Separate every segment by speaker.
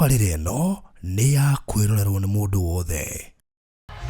Speaker 1: tabarĩra ĩno nĩ ya kwĩrorerwo nĩ mũndũ wothe.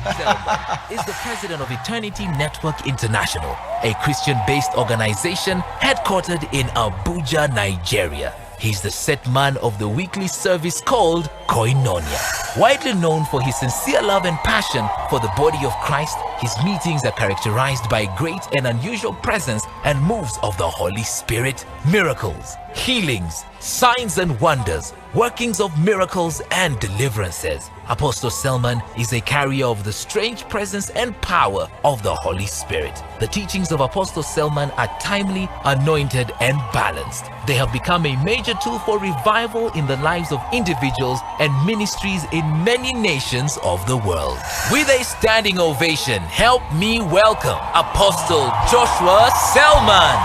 Speaker 2: SALMAN is the president of Eternity Network International, a Christian-based organization headquartered in Abuja, Nigeria. He's the set man of the weekly service called Koinonia. Widely known for his sincere love and passion for the body of Christ, his meetings are characterized by great and unusual presence and moves of the Holy Spirit, miracles, healings, signs and wonders, workings of miracles and deliverances. Apostle SALMAN is a carrier of the strange presence and power of the Holy Spirit. The teachings of Apostle SALMAN are timely, anointed, and balanced. They have become a major tool for revival in the lives of individuals and ministries in many nations of the world. With a standing ovation, help me welcome Apostle Joshua SALMAN.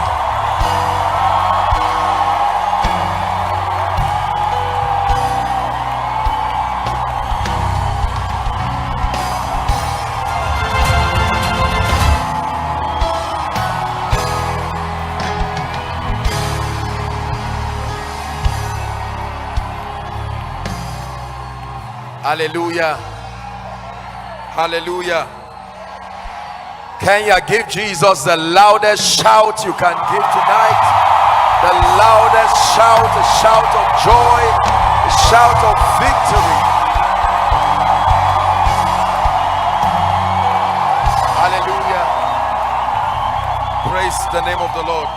Speaker 3: Hallelujah. Hallelujah. Can you give Jesus the loudest shout you can give tonight? The loudest shout, a shout of joy, a shout of victory. Hallelujah. Praise the name of the Lord.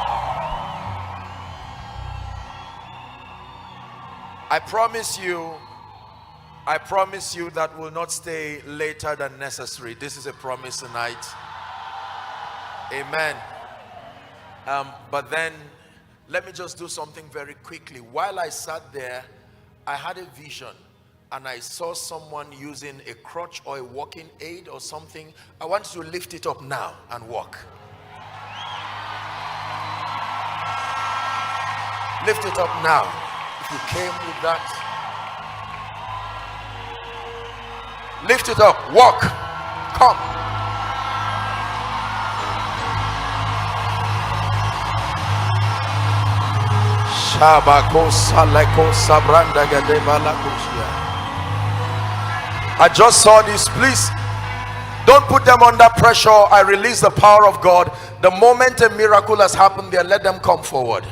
Speaker 3: I promise you that will not stay later than necessary. This is a promise tonight. Amen. But then let me just do something very quickly. While I sat there, I had a vision and I saw someone using a crutch or a walking aid or something. I want you to lift it up now and walk. Lift it up now. If you came with that, lift it up, walk, come. I just saw this. Please don't put them under pressure. I release the power of God. The moment a miracle has happened there, let them come forward.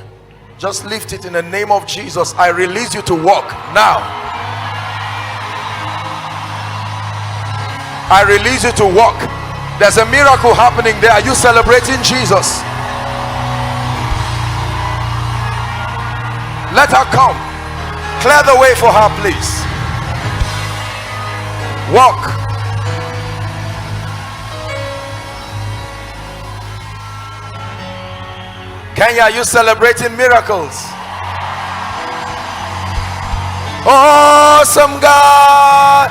Speaker 3: Just lift it in the name of Jesus. I release you to walk now. I release you to walk. There's a miracle happening there. Are you celebrating Jesus? Let her come. Clear the way for her, please. Walk. Kenya, are you celebrating miracles? Awesome God,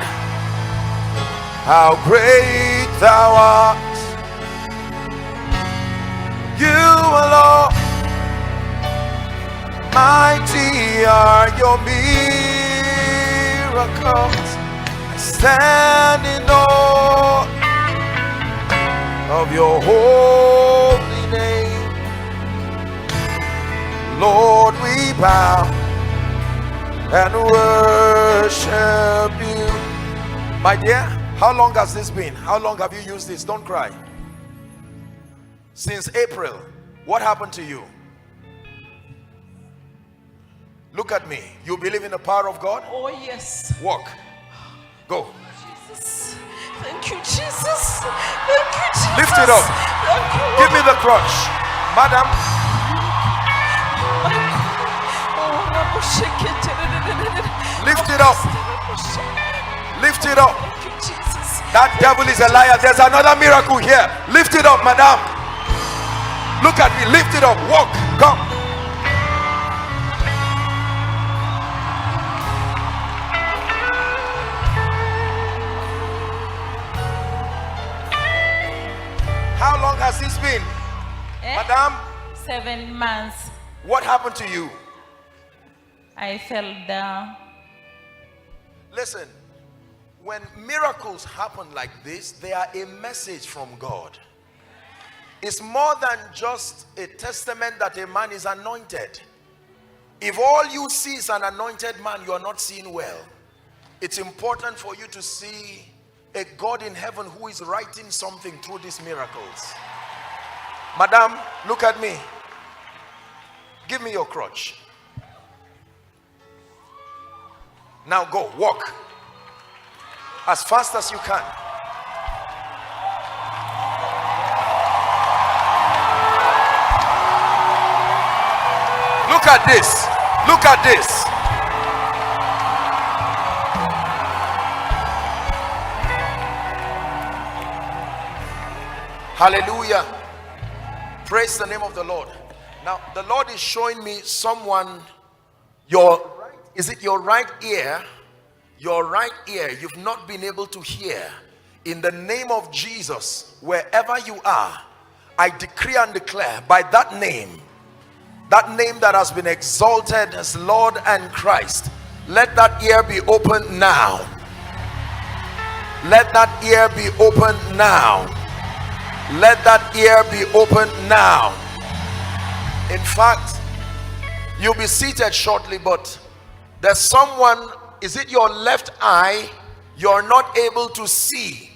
Speaker 3: how great thou art. You alone, mighty are your miracles. I stand in awe of your holy name. Lord, we bow and worship you. My dear, how long has this been? How long have you used this? Don't cry. Since April. What happened to you? Look at me. You believe in the power of God?
Speaker 4: Oh yes.
Speaker 3: Walk. Go.
Speaker 4: Jesus. Thank you, Jesus. Thank you, Jesus.
Speaker 3: Lift it up.
Speaker 4: Thank you.
Speaker 3: Give me the crutch. Madam. Lift it up. Lift it up.
Speaker 4: Thank you, Jesus.
Speaker 3: That devil is a liar. There's another miracle here. Lift it up, madam. Look at me. Lift it up. Walk. Come. How long has this been? Madam?
Speaker 4: 7 months.
Speaker 3: What happened to you?
Speaker 4: I fell down.
Speaker 3: Listen, when miracles happen like this, they are a message from God. It's more than just a testament that a man is anointed. If all you see is an anointed man, you are not seeing well. It's important for you to see a God in heaven who is writing something through these miracles. Madam, look at me. Give me your crutch. Now go, walk as fast as you can. Look at this. Look at this. Hallelujah. Praise the name of the Lord. Now, the Lord is showing me someone, is it your right ear? Your right ear, you've not been able to hear. In the name of Jesus, wherever you are, I decree and declare by that name that has been exalted as Lord and Christ, let that ear be opened now. Let that ear be opened now. Let that ear be opened now. In fact, you'll be seated shortly, but there's someone, is it your left eye? You're not able to see.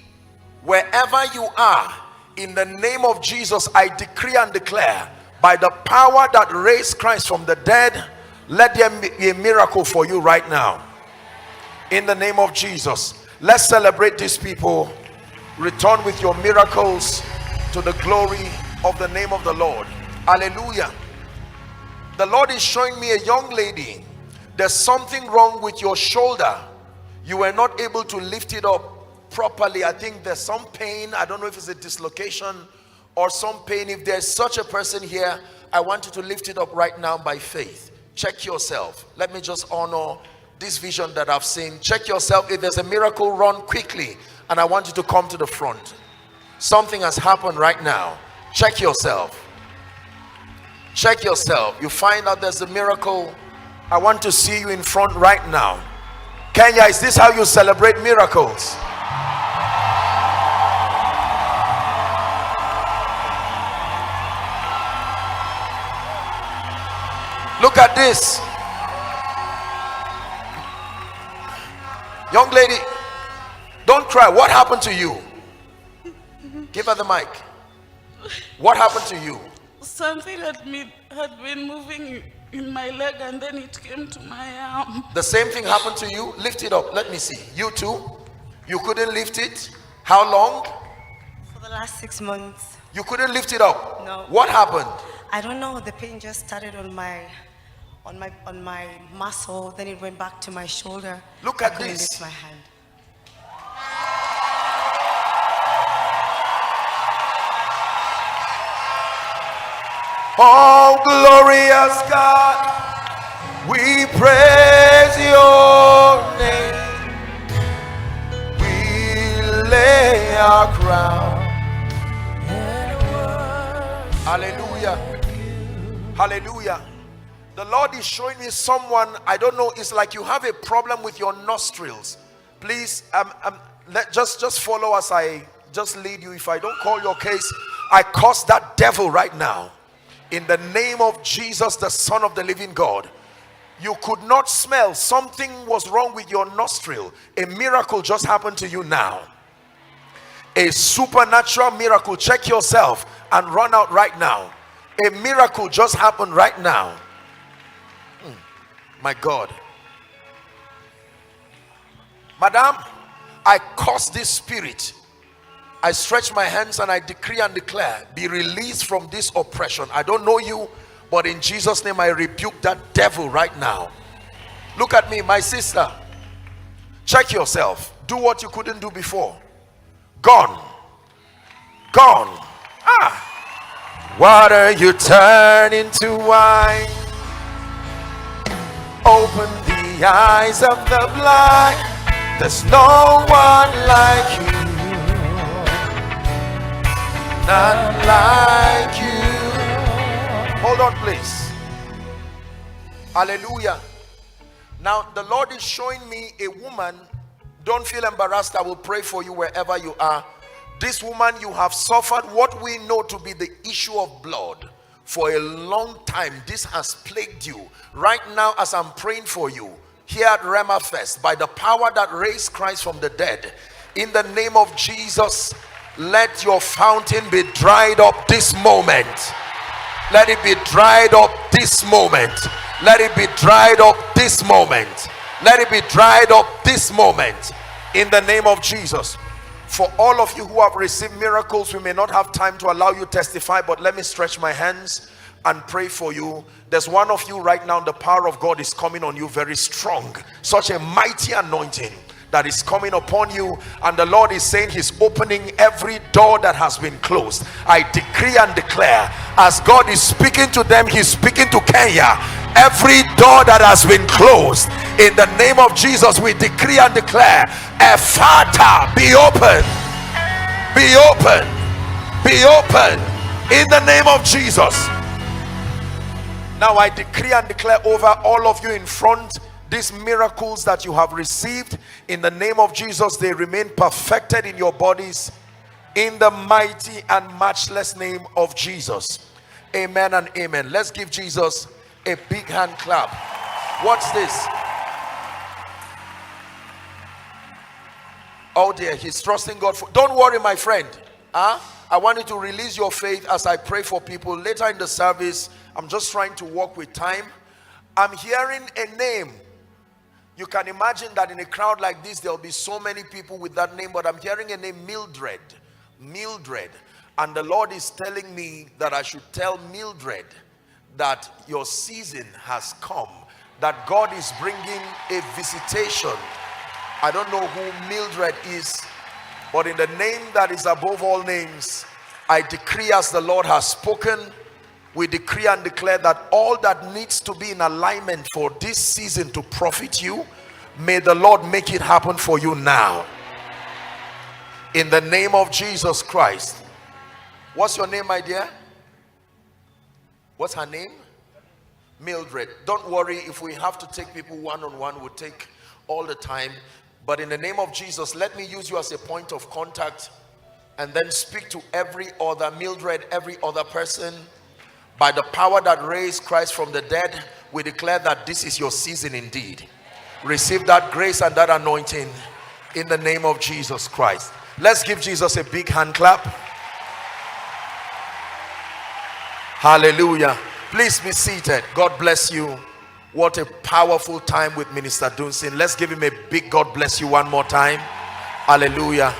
Speaker 3: Wherever you are, in the name of Jesus, I decree and declare, by the power that raised Christ from the dead, let there be a miracle for you right now. In the name of Jesus, let's celebrate these people. Return with your miracles to the glory of the name of the Lord. Hallelujah. The Lord is showing me a young lady. There's something wrong with your shoulder. You were not able to lift it up properly. I think there's some pain. I don't know if it's a dislocation or some pain. If there's such a person here, I want you to lift it up right now by faith. Check yourself. Let me just honor this vision that I've seen. Check yourself. If there's a miracle, run quickly, and I want you to come to the front. Something has happened right now. Check yourself. Check yourself. You find out there's a miracle. I want to see you in front right now. Kenya, is this how you celebrate miracles? Look at this. Young lady, don't cry. What happened to you? Give her the mic. What happened to you?
Speaker 4: Something had been moving in my leg, and then it came to my arm.
Speaker 3: The same thing happened to you? Lift it up. Let me see. You too? You couldn't lift it? How long?
Speaker 5: For the last 6 months.
Speaker 3: You couldn't lift it up?
Speaker 5: No.
Speaker 3: What happened?
Speaker 5: I don't know. The pain just started on my muscle. Then it went back to my shoulder.
Speaker 3: Look
Speaker 5: I
Speaker 3: at
Speaker 5: couldn't
Speaker 3: this.
Speaker 5: lift my hand.
Speaker 3: Oh, glorious God, we praise your name. We lay our crown. Hallelujah. Hallelujah. The Lord is showing me someone, I don't know, it's like you have a problem with your nostrils. Please, just follow as I just lead you. If I don't call your case, I curse that devil right now. In the name of Jesus, the Son of the living God. You could not smell. Something was wrong with your nostril. A miracle just happened to you now. A supernatural miracle. Check yourself and run out right now. A miracle just happened right now. My God. Madam, I curse this spirit. I stretch my hands and I decree and declare, be released from this oppression. I don't know you, but in Jesus' name I rebuke that devil right now. Look at me, my sister. Check yourself. Do what you couldn't do before. Gone. Gone. Water you turn into wine. Open the eyes of the blind. There's no one like you. None like you. Hold on, please. Hallelujah. Now the Lord is showing me a woman. Don't feel embarrassed. I will pray for you wherever you are. This woman, you have suffered what we know to be the issue of blood for a long time this has plagued you. Right now, as I'm praying for you here at RHEMA Fest, by the power that raised Christ from the dead, in the name of Jesus, let your fountain be dried up this moment. Let it be dried up this moment. Let it be dried up this moment. Let it be dried up this moment, in the name of Jesus. For all of you who have received miracles, we may not have time to allow you testify, but let me stretch my hands and pray for you. There's one of you right now, the power of God is coming on you very strong. Such a mighty anointing that is coming upon you, and the Lord is saying he's opening every door that has been closed. I decree and declare, as God is speaking to them, he's speaking to Kenya. Every door that has been closed, in the name of Jesus, we decree and declare, Ephata, be open, be open, be open, in the name of Jesus. Now I decree and declare over all of you in front, these miracles that you have received, in the name of Jesus, they remain perfected in your bodies, in the mighty and matchless name of Jesus. Amen and amen. Let's give Jesus a big hand clap. What's this? Oh dear, he's trusting God for. Don't worry, my friend. I want you to release your faith as I pray for people later in the service. I'm just trying to walk with time. I'm hearing a name. You can imagine that in a crowd like this, there'll be so many people with that name, but I'm hearing a name, Mildred. Mildred. And the Lord is telling me that I should tell Mildred that your season has come, that God is bringing a visitation. I don't know who Mildred is, but in the name that is above all names, I decree, as the Lord has spoken, we decree and declare that all that needs to be in alignment for this season to profit you, may the Lord make it happen for you now, in the name of Jesus Christ. What's your name, my dear? What's her name? Mildred. Don't worry, if we have to take people one-on-one, we'll take all the time. But in the name of Jesus, let me use you as a point of contact and then speak to every other Mildred, every other person. By the power that raised Christ from the dead, we declare that this is your season indeed. Receive that grace and that anointing in the name of Jesus Christ. Let's give Jesus a big hand clap. Hallelujah. Please be seated. God bless you. What a powerful time with Minister Dunsin. Let's give him a big God bless you one more time. Hallelujah.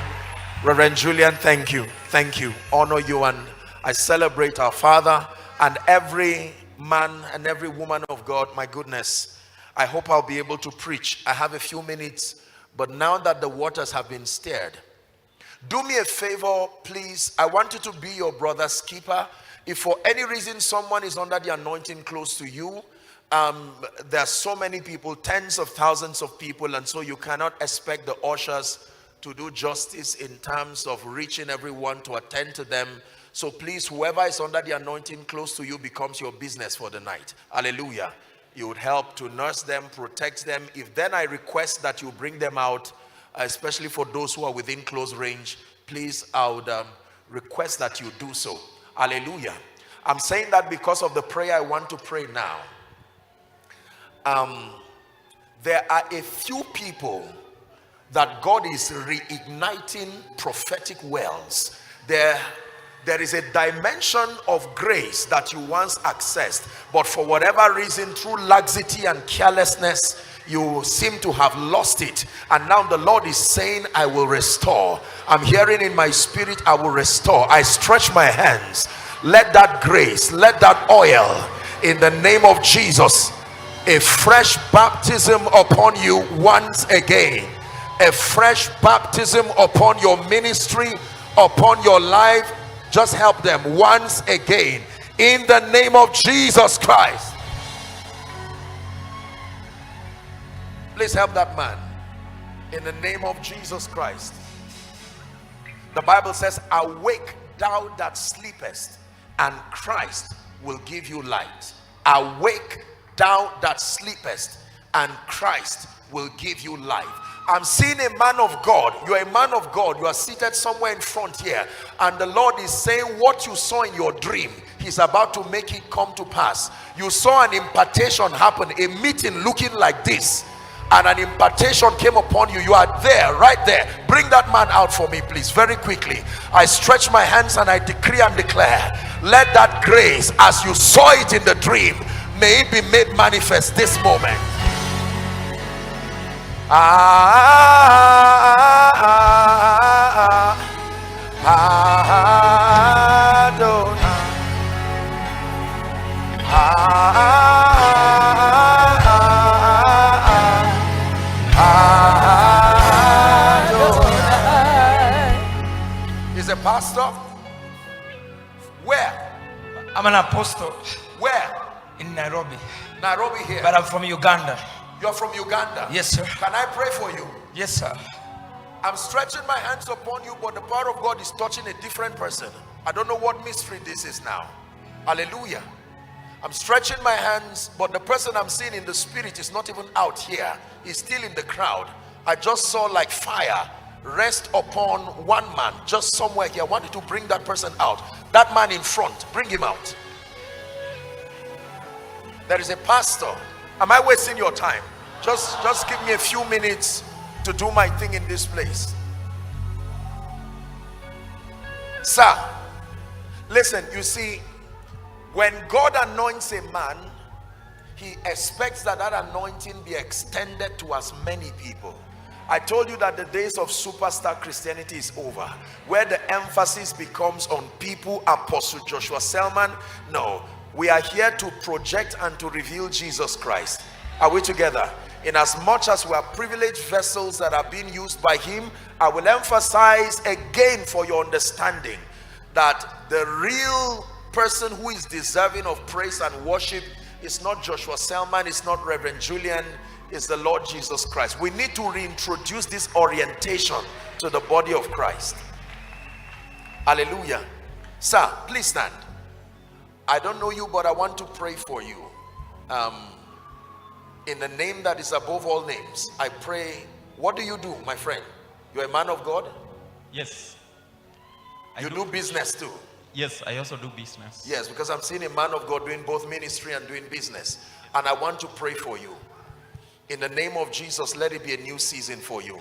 Speaker 3: Reverend Julian, thank you. Thank you. Honor you, and I celebrate our Father and every man and every woman of God. My goodness, I hope I'll be able to preach. I have a few minutes, but now that the waters have been stirred, do me a favor, please. I want you to be your brother's keeper. If for any reason someone is under the anointing close to you, there are so many people, tens of thousands of people, and so you cannot expect the ushers to do justice in terms of reaching everyone to attend to them. So please, whoever is under the anointing close to you becomes your business for the night. Hallelujah. You would help to nurse them, protect them. If then I request that you bring them out, especially for those who are within close range, please, I would request that you do so. Hallelujah. I'm saying that because of the prayer I want to pray now. There are a few people that God is reigniting prophetic wells. There is a dimension of grace that you once accessed, but for whatever reason, through laxity and carelessness, you seem to have lost it. And now the Lord is saying, I will restore. I'm hearing in my spirit, I will restore. I stretch my hands. Let that grace, let that oil, in the name of Jesus, a fresh baptism upon you once again. A fresh baptism upon your ministry, upon your life. Just help them once again, in the name of Jesus Christ. Please help that man, in the name of Jesus Christ. The Bible says, awake thou that sleepest, and Christ will give you light. Awake thou that sleepest, and Christ will give you life. I'm seeing a man of God. You are a man of God. You are seated somewhere in front here, and the Lord is saying, what you saw in your dream, he's about to make it come to pass. You saw an impartation happen, a meeting looking like this, and an impartation came upon you. You are there, right there. Bring that man out for me, please, very quickly. I stretch my hands and I decree and declare, let that grace, as you saw it in the dream, may it be made manifest this moment. Is a pastor? Where?
Speaker 6: I'm an apostle.
Speaker 3: Where?
Speaker 6: In Nairobi.
Speaker 3: Nairobi here.
Speaker 6: But I'm from Uganda.
Speaker 3: You're from Uganda?
Speaker 6: Yes, sir.
Speaker 3: Can I pray for you?
Speaker 6: Yes, sir.
Speaker 3: I'm stretching my hands upon you, but the power of God is touching a different person. I don't know what mystery this is now. Hallelujah. I'm stretching my hands, but the person I'm seeing in the spirit is not even out here. He's still in the crowd. I just saw like fire rest upon one man just somewhere here. I want you to bring that person out. That man in front, bring him out. There is a pastor. Am I wasting your time? Just give me a few minutes to do my thing in this place. Sir, listen, you see, when God anoints a man, he expects that that anointing be extended to as many people. I told you that the days of superstar Christianity is over, where the emphasis becomes on people. Apostle Joshua Selman, no, we are here to project and to reveal Jesus Christ. Are we together? In as much as we are privileged vessels that are being used by him, I will emphasize again for your understanding that the real person who is deserving of praise and worship is not Joshua Selman, it's not Reverend Julian, it's the Lord Jesus Christ. We need to reintroduce this orientation to the body of Christ. Hallelujah. Sir, please stand. I don't know you, but I want to pray for you. In the name that is above all names, I pray. What do you do, my friend? You're a man of God?
Speaker 7: Yes.
Speaker 3: You do business too?
Speaker 7: Yes, I also do business.
Speaker 3: Yes, because I'm seeing a man of God doing both ministry and doing business. And I want to pray for you. In the name of Jesus, let it be a new season for you.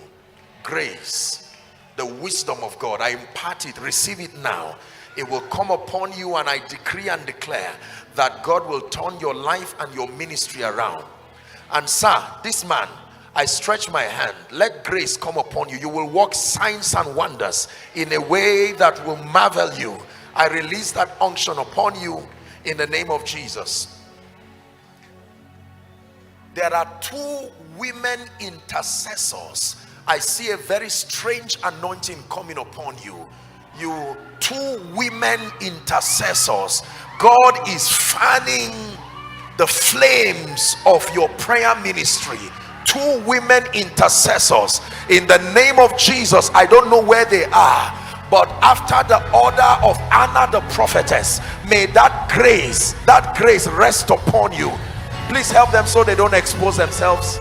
Speaker 3: Grace, the wisdom of God, I impart it. Receive it now. It will come upon you, and I decree and declare that God will turn your life and your ministry around. And sir, this man, I stretch my hand. Let grace come upon you. You will work signs and wonders in a way that will marvel you. I release that unction upon you in the name of Jesus. There are two women intercessors. I see a very strange anointing coming upon you. You two women intercessors. God is fanning the flames of your prayer ministry. Two women intercessors in the name of Jesus. I don't know where they are, but after the order of Anna the prophetess, may that grace rest upon you. Please help them so they don't expose themselves.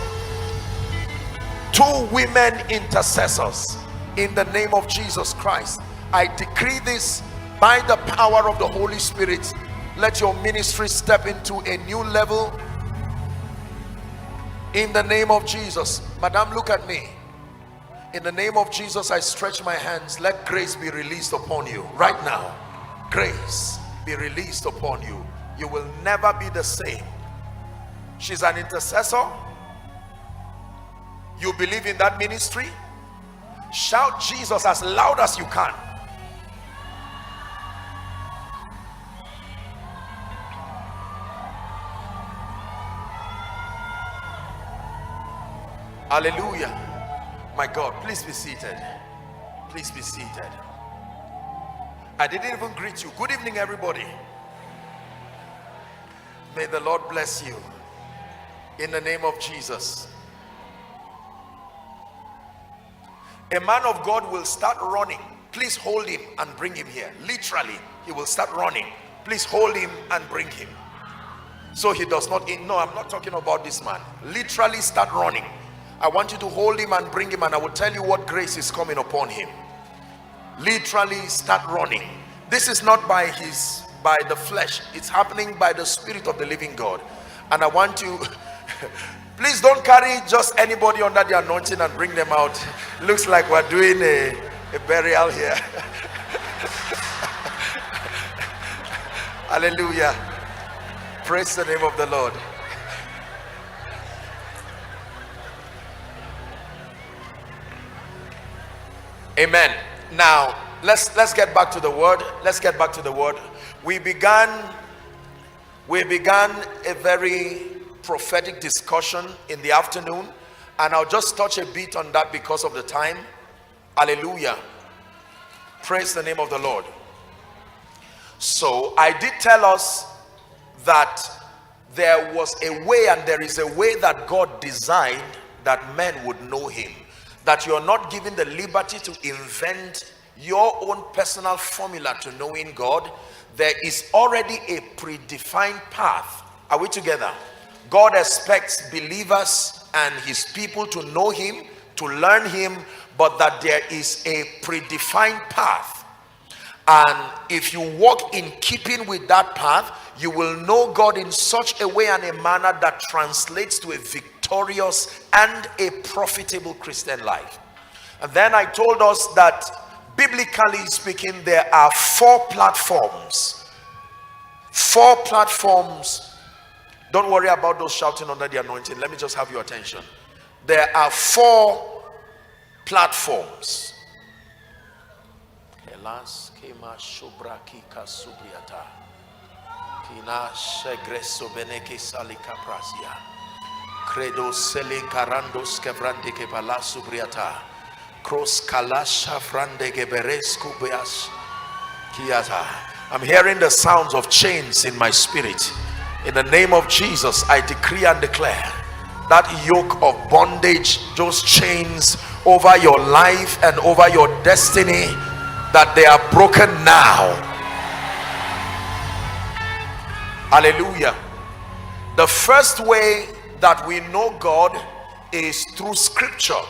Speaker 3: Two women intercessors in the name of Jesus Christ. I decree this by the power of the Holy Spirit. Let your ministry step into a new level in the name of Jesus. Madam, look at me. In the name of Jesus, I stretch my hands. Let grace be released upon you right now. Grace be released upon you. You will never be the same. She's an intercessor. You believe in that ministry? Shout Jesus as loud as you can. Hallelujah. My God, please be seated. Please be seated. I didn't even greet you. Good evening, everybody. May the Lord bless you in the name of Jesus. A man of God will start running. Please hold him and bring him here. Literally, he will start running. Please hold him and bring him. So he does not, no, I'm not talking about this man. Literally start running. I want you to hold him and bring him, and I will tell you what grace is coming upon him. Literally start running. This is not by his by the flesh. It's happening by the Spirit of the living God. And I want you, please don't carry just anybody under the anointing and bring them out. Looks like we're doing a burial here. Hallelujah. Praise the name of the Lord. Amen. Now let's get back to the word. Let's get back to the word. We began a very prophetic discussion in the afternoon, and I'll just touch a bit on that because of the time. Hallelujah. Praise the name of the Lord. So I did tell us that there was a way, and there is a way that God designed that men would know him. That you're not given the liberty to invent your own personal formula to knowing God. There is already a predefined path. Are we together? God expects believers and his people to know him, to learn him, but that there is a predefined path. And if you walk in keeping with that path, you will know God in such a way and a manner that translates to a victorious and a profitable Christian life. And then I told us that biblically speaking, there are 4 platforms. 4 platforms. Don't worry about those shouting under the anointing. Let me just have your attention. There are 4 platforms. Kema Shobraki Kasubriata Kina Shegreso Beneke Salika Prasia Credo Selin Carandos Kevrande Kebala Subriata Cross Kalasha Frande Geberescu Beas Kiata. I'm hearing the sounds of chains in my spirit. In the name of Jesus, I decree and declare that yoke of bondage, those chains over your life and over your destiny, that they are broken now. Hallelujah. The first way that we know God is through scripture,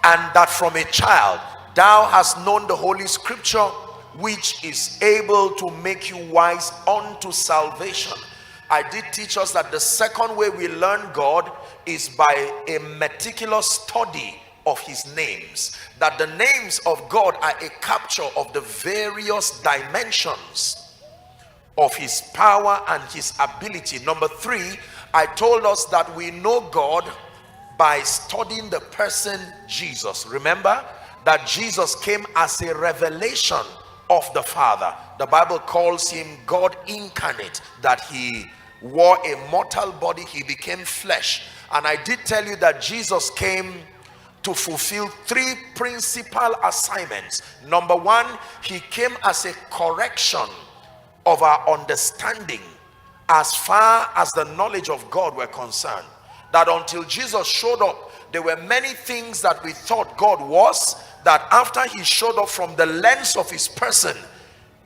Speaker 3: and that from a child thou hast known the holy scripture, which is able to make you wise unto salvation. I did teach us that the second way we learn God is by a meticulous study of his names. That the names of God are a capture of the various dimensions of his power and his ability. Number 3, I told us that we know God by studying the person Jesus. Remember that Jesus came as a revelation of the Father. The Bible calls him God incarnate, that he wore a mortal body, he became flesh. And I did tell you that Jesus came to fulfill 3 principal assignments. Number 1, he came as a correction of our understanding as far as the knowledge of God were concerned. That until Jesus showed up, there were many things that we thought God was, that after he showed up from the lens of his person,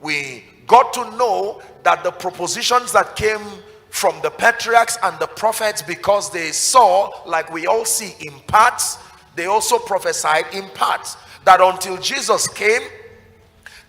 Speaker 3: we got to know that the propositions that came from the patriarchs and the prophets, because they saw, like we all see, in parts, they also prophesied in parts. That until Jesus came,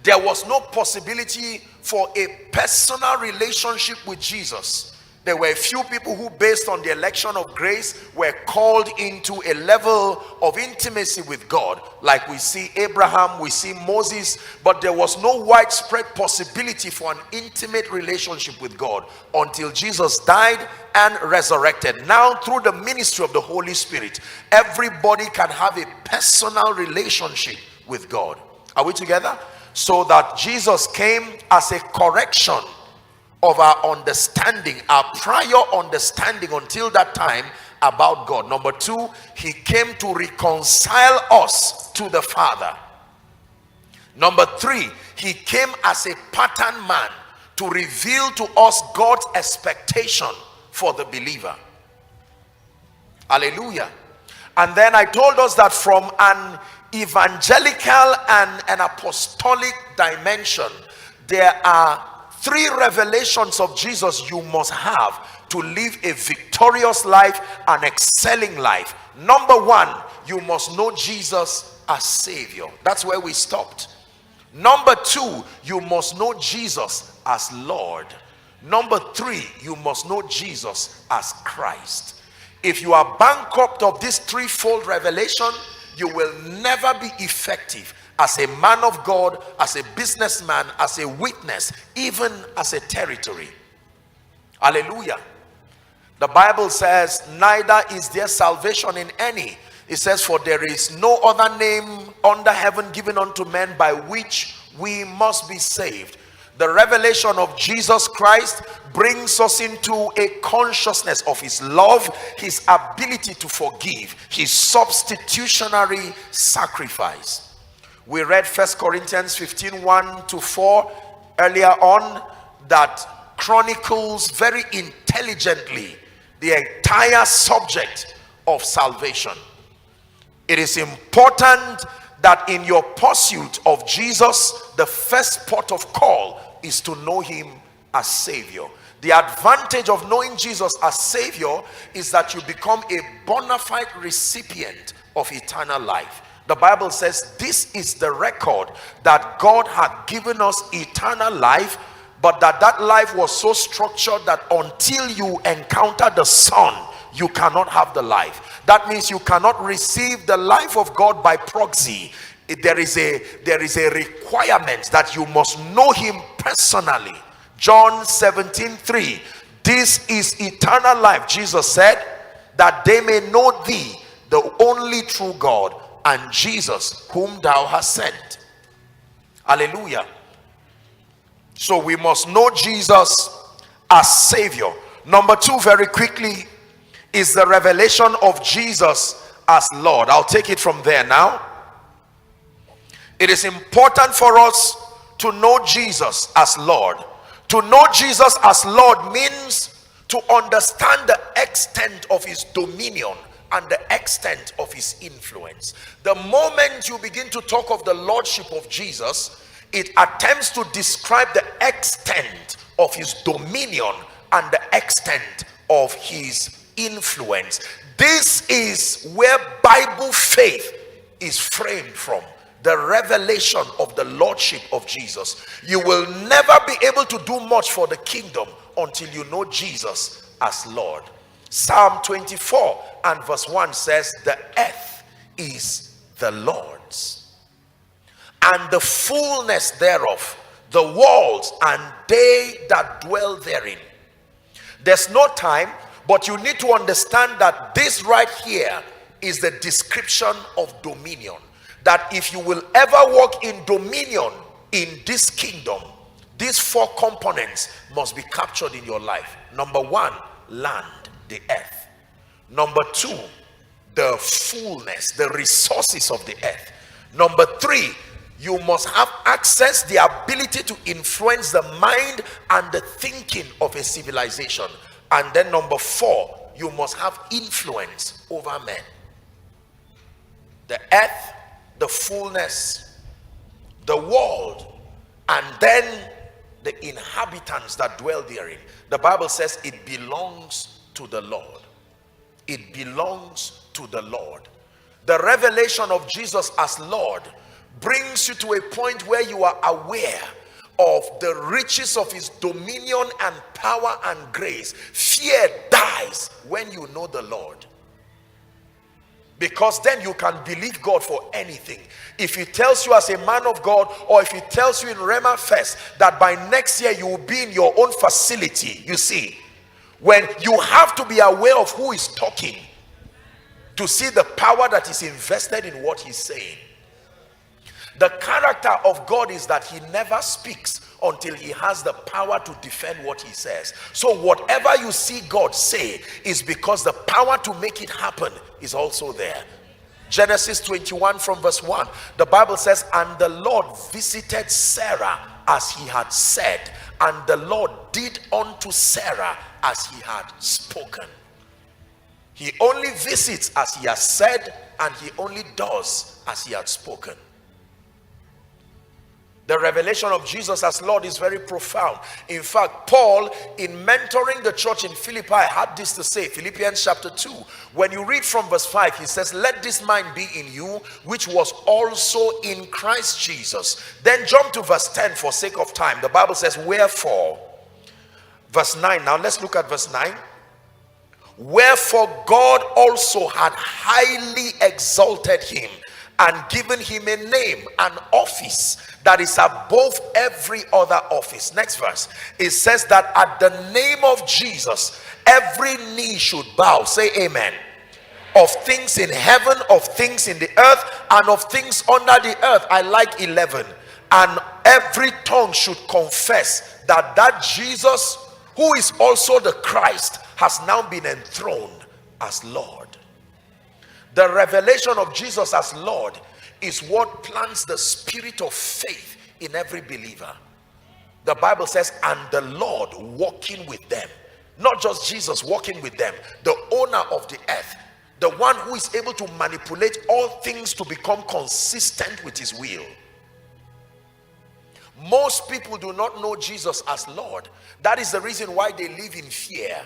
Speaker 3: there was no possibility for a personal relationship with Jesus. There were a few people who, based on the election of grace, were called into a level of intimacy with God, like we see Abraham, we see Moses, but there was no widespread possibility for an intimate relationship with God until Jesus died and resurrected. Now, through the ministry of the Holy Spirit, everybody can have a personal relationship with God. Are we together? So that Jesus came as a correction of our understanding, our prior understanding until that time about God. Number 2, he came to reconcile us to the Father. Number 3, he came as a pattern man to reveal to us God's expectation for the believer. Hallelujah. And then I told us that from an evangelical and an apostolic dimension, there are 3 revelations of Jesus you must have to live a victorious life, an excelling life. Number 1, you must know Jesus as Savior. That's where we stopped. Number 2, you must know Jesus as Lord. Number 3, you must know Jesus as Christ. If you are bankrupt of this threefold revelation, you will never be effective as a man of God, as a businessman, as a witness, even as a territory. Hallelujah. The Bible says, neither is there salvation in any. It says, for there is no other name under heaven given unto men by which we must be saved. The revelation of Jesus Christ brings us into a consciousness of his love, his ability to forgive, his substitutionary sacrifice. We read 1 Corinthians 15:1-4 earlier on, that chronicles very intelligently the entire subject of salvation. It is important that in your pursuit of Jesus, the first port of call is to know him as Savior. The advantage of knowing Jesus as Savior is that you become a bona fide recipient of eternal life. The Bible says this is the record, that God had given us eternal life, but that life was so structured that until you encounter the Son, you cannot have the life. That means you cannot receive the life of God by proxy. There is a requirement that you must know him personally. John 17:3, this is eternal life, Jesus said, that they may know thee, the only true God, and Jesus whom thou hast sent. Hallelujah. So we must know Jesus as Savior. Number 2, very quickly, is the revelation of Jesus as Lord. I'll take it from there now. It is important for us to know Jesus as Lord. To know Jesus as Lord means to understand the extent of his dominion and the extent of his influence. The moment you begin to talk of the lordship of Jesus, it attempts to describe the extent of his dominion and the extent of his influence. This is where Bible faith is framed from. The revelation of the lordship of Jesus. You will never be able to do much for the kingdom until you know Jesus as Lord. Psalm 24:1 says, the earth is the Lord's, and the fullness thereof, the world and they that dwell therein. There's no time, but you need to understand that this right here is the description of dominion. That if you will ever walk in dominion in this kingdom, these 4 components must be captured in your life. Number 1, land, the earth. Number 2, the fullness, the resources of the earth. Number 3, you must have access, the ability to influence the mind and the thinking of a civilization. And then number 4, you must have influence over men. The earth, the fullness, the world, and then the inhabitants that dwell therein. The Bible says it belongs to the Lord. It belongs to the Lord. The revelation of Jesus as Lord brings you to a point where you are aware of the riches of his dominion and power and grace. Fear dies when you know the Lord, because then you can believe God for anything. If he tells you as a man of God, or if he tells you in RHEMA first that by next year you will be in your own facility, you see, when you have to be aware of who is talking to see the power that is invested in what he's saying. The character of God is that he never speaks until he has the power to defend what he says. So whatever you see God say is because the power to make it happen is also there. Genesis 21:1, the Bible says, and the Lord visited Sarah as he had said, and the Lord did unto Sarah as he had spoken. He only visits as he has said, and he only does as he had spoken. The revelation of Jesus as Lord is very profound. In fact, Paul, in mentoring the church in Philippi, had this to say. Philippians chapter 2. When you read from verse 5, he says, let this mind be in you, which was also in Christ Jesus. Then jump to verse 10 for sake of time. The Bible says, wherefore, verse 9. Now let's look at verse 9. Wherefore God also had highly exalted him and given him a name, an office that is above every other office. Next verse. It says that at the name of Jesus, every knee should bow. Say amen. Of things in heaven, of things in the earth, and of things under the earth. I like 11. And every tongue should confess that Jesus, who is also the Christ, has now been enthroned as Lord. The revelation of Jesus as Lord is what plants the spirit of faith in every believer. The Bible says, and the Lord walking with them. Not just Jesus walking with them, the owner of the earth, the one who is able to manipulate all things to become consistent with his will. Most people do not know Jesus as Lord. That is the reason why they live in fear,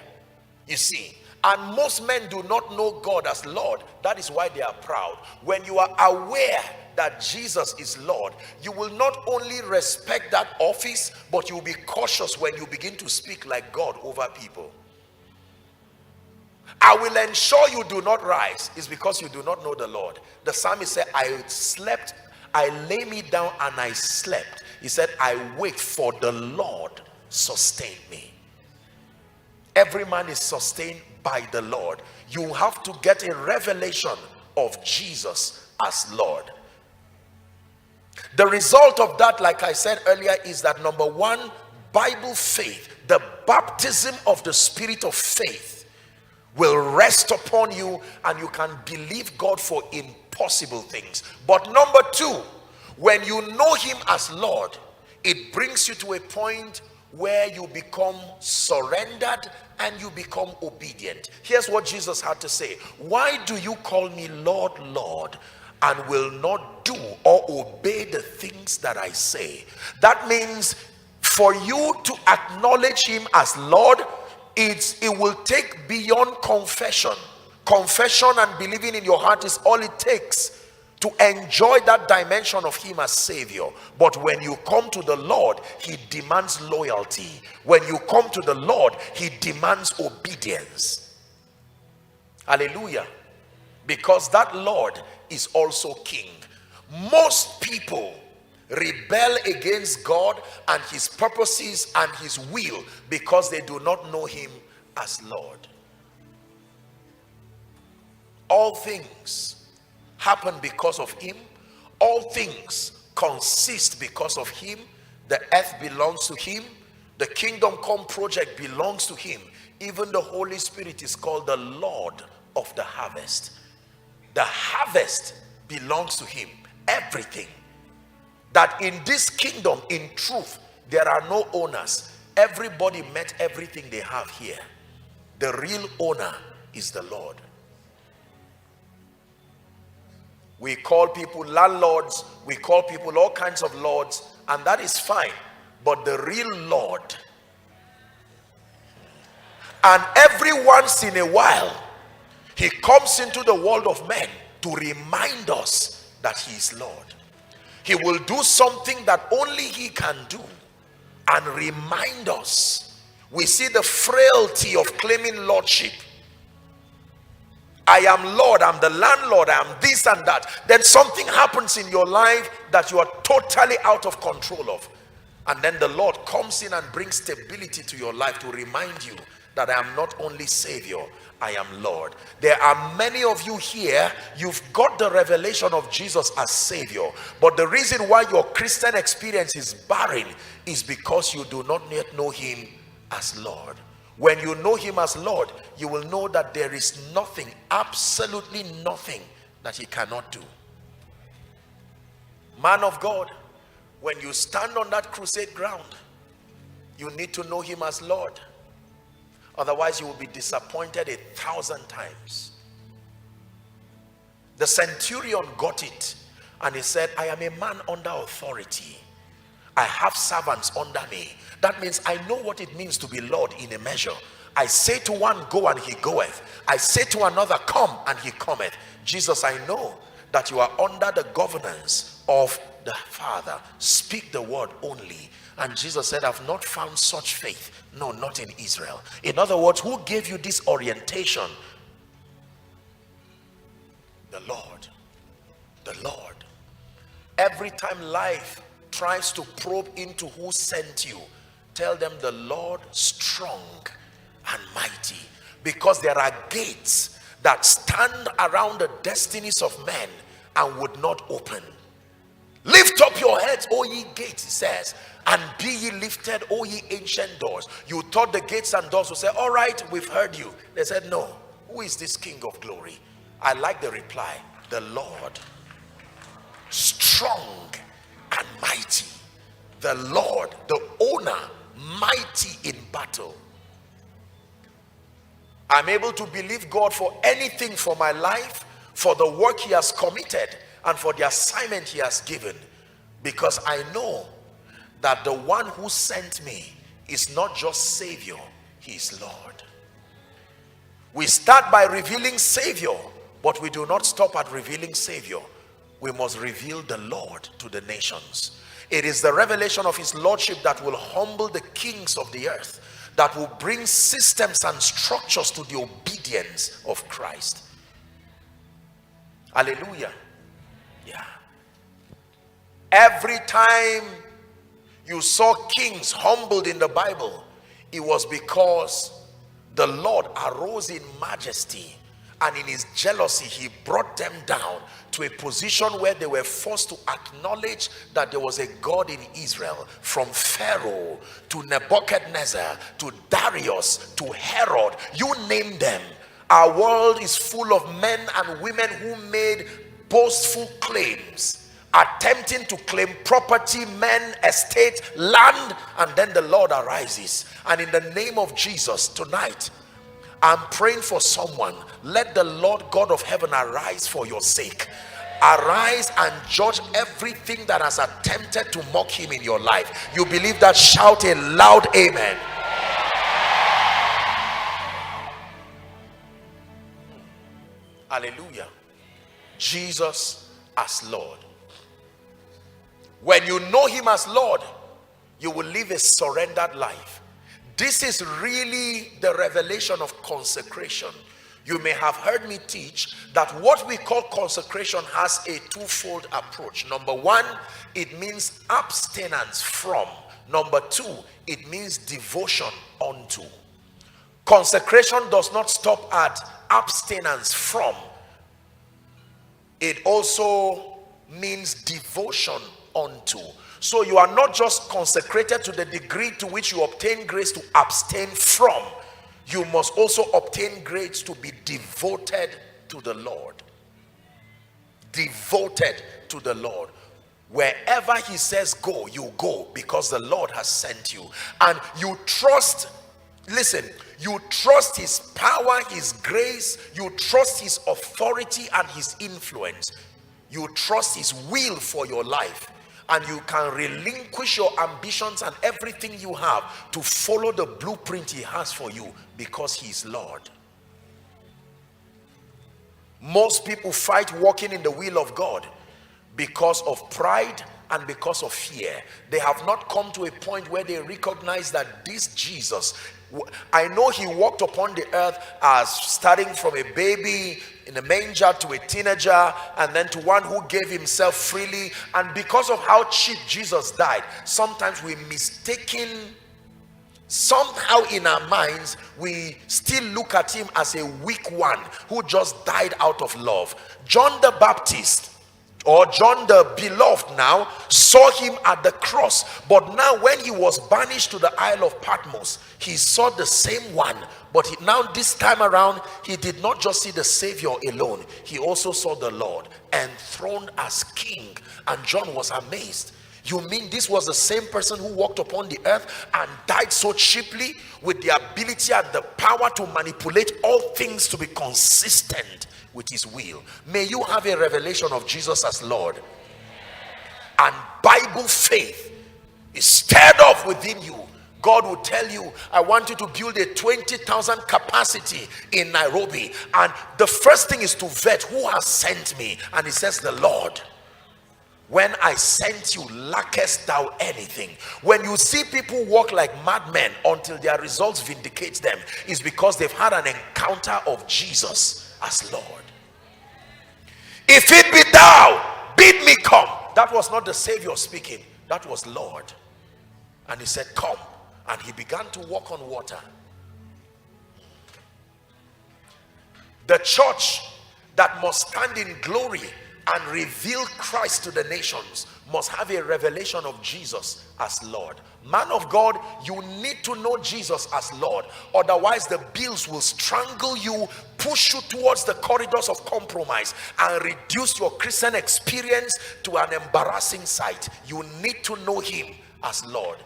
Speaker 3: you see. And most men do not know God as Lord. That is why they are proud. When you are aware that Jesus is Lord, you will not only respect that office, but you will be cautious when you begin to speak like God over people. I will ensure you do not rise. It's because you do not know the Lord. The psalmist said, I slept, I lay me down and I slept. He said, I wait for the Lord sustain me. Every man is sustained by the Lord. You have to get a revelation of Jesus as Lord. The result of that, like I said earlier, is that number one, Bible faith, the baptism of the spirit of faith will rest upon you, and you can believe God for impossible things. But number two, when you know him as Lord, it brings you to a point where you become surrendered and you become obedient. Here's what Jesus had to say. Why do you call me Lord, Lord, and will not do or obey the things that I say? That means for you to acknowledge him as Lord, it will take beyond confession. Confession and believing in your heart is all it takes to enjoy that dimension of him as Savior. But when you come to the Lord, he demands loyalty. When you come to the Lord, he demands obedience. Hallelujah. Because that Lord is also King. Most people rebel against God and his purposes and his will because they do not know him as Lord. All things happen because of him. All things consist because of him. The earth belongs to him. The Kingdom Come project belongs to him. Even the Holy Spirit is called the Lord of the harvest. The harvest belongs to him. Everything. That in this kingdom, in truth, there are no owners. Everybody met everything they have here. The real owner is the Lord. We call people landlords, we call people all kinds of lords, and that is fine. But the real Lord, and every once in a while, he comes into the world of men to remind us that he is Lord. He will do something that only he can do and remind us. We see the frailty of claiming lordship. I am Lord, I'm the landlord, I am this and that. Then something happens in your life that you are totally out of control of. And then the Lord comes in and brings stability to your life to remind you that I am not only Savior, I am Lord. There are many of you here, you've got the revelation of Jesus as Savior. But the reason why your Christian experience is barren is because you do not yet know him as Lord. When you know him as Lord, you will know that there is nothing, absolutely nothing that he cannot do. Man of God, when you stand on that crusade ground, you need to know him as Lord. Otherwise, you will be disappointed 1,000 times. The centurion got it, and he said, I am a man under authority. I have servants under me. That means I know what it means to be Lord in a measure. I say to one, go, and he goeth. I say to another, come, and he cometh. Jesus, I know that you are under the governance of the Father. Speak the word only. And Jesus said, I've not found such faith. No, not in Israel. In other words, who gave you this orientation? The Lord. The Lord. Every time life tries to probe into who sent you, tell them the Lord strong and mighty. Because there are gates that stand around the destinies of men and would not open. Lift up your heads, O ye gates, he says, and be ye lifted, O ye ancient doors. You thought the gates and doors would say, all right, we've heard you. They said, no. Who is this King of glory? I like the reply. The Lord, strong and mighty. The Lord, the owner, mighty in battle. I'm able to believe God for anything for my life, for the work he has committed, and for the assignment he has given, because I know that the one who sent me is not just Savior, he is Lord. We start by revealing Savior, but we do not stop at revealing Savior. We must reveal the Lord to the nations. It is the revelation of his lordship that will humble the kings of the earth, that will bring systems and structures to the obedience of Christ. Hallelujah. Yeah. Every time you saw kings humbled in the Bible, it was because the Lord arose in majesty, and in his jealousy he brought them down to a position where they were forced to acknowledge that there was a God in Israel. From Pharaoh to Nebuchadnezzar to Darius to Herod, you name them. Our world is full of men and women who made boastful claims, attempting to claim property, men, estate, land, and then the Lord arises. And in the name of Jesus tonight, I'm praying for someone. Let the Lord God of heaven arise for your sake. Arise and judge everything that has attempted to mock him in your life. You believe that? Shout a loud amen. Hallelujah. Jesus as Lord. When you know him as Lord, you will live a surrendered life. This is really the revelation of consecration. You may have heard me teach that what we call consecration has a twofold approach. Number one, it means abstinence from. Number two, it means devotion unto. Consecration does not stop at abstinence from. It also means devotion unto. So you are not just consecrated to the degree to which you obtain grace to abstain from. You must also obtain grace to be devoted to the Lord. Devoted to the Lord. Wherever he says go, you go, because the Lord has sent you. And you trust, listen, you trust his power, his grace, you trust his authority and his influence. You trust his will for your life. And you can relinquish your ambitions and everything you have to follow the blueprint he has for you, because he is Lord. Most people fight walking in the will of God because of pride and because of fear. They have not come to a point where they recognize that this Jesus, I know he walked upon the earth as starting from a baby in a manger to a teenager, and then to one who gave himself freely. And because of how cheap Jesus died, sometimes we mistaken, somehow in our minds we still look at him as a weak one who just died out of love. John the Baptist, or John the Beloved, now saw him at the cross, but now when he was banished to the Isle of Patmos, he saw the same one. But now this time around, he did not just see the Savior alone, he also saw the Lord enthroned as king. And John was amazed. You mean this was the same person who walked upon the earth and died so cheaply, with the ability and the power to manipulate all things to be consistent with his will? May you have a revelation of Jesus as Lord and Bible faith is stirred up within you, God will tell you, I want you to build a 20,000 capacity in Nairobi. And the first thing is to vet who has sent me. And he says, the Lord. When I sent you, lackest thou anything? When you see people walk like madmen until their results vindicate them, is because they've had an encounter of Jesus as Lord. If it be thou, bid me come. That was not the Savior speaking. That was Lord. And he said, come. And he began to walk on water. The church that must stand in glory and reveal Christ to the nations must have a revelation of Jesus as Lord. Man of God, you need to know Jesus as Lord. Otherwise, the bills will strangle you, push you towards the corridors of compromise, and reduce your Christian experience to an embarrassing sight. You need to know him as Lord.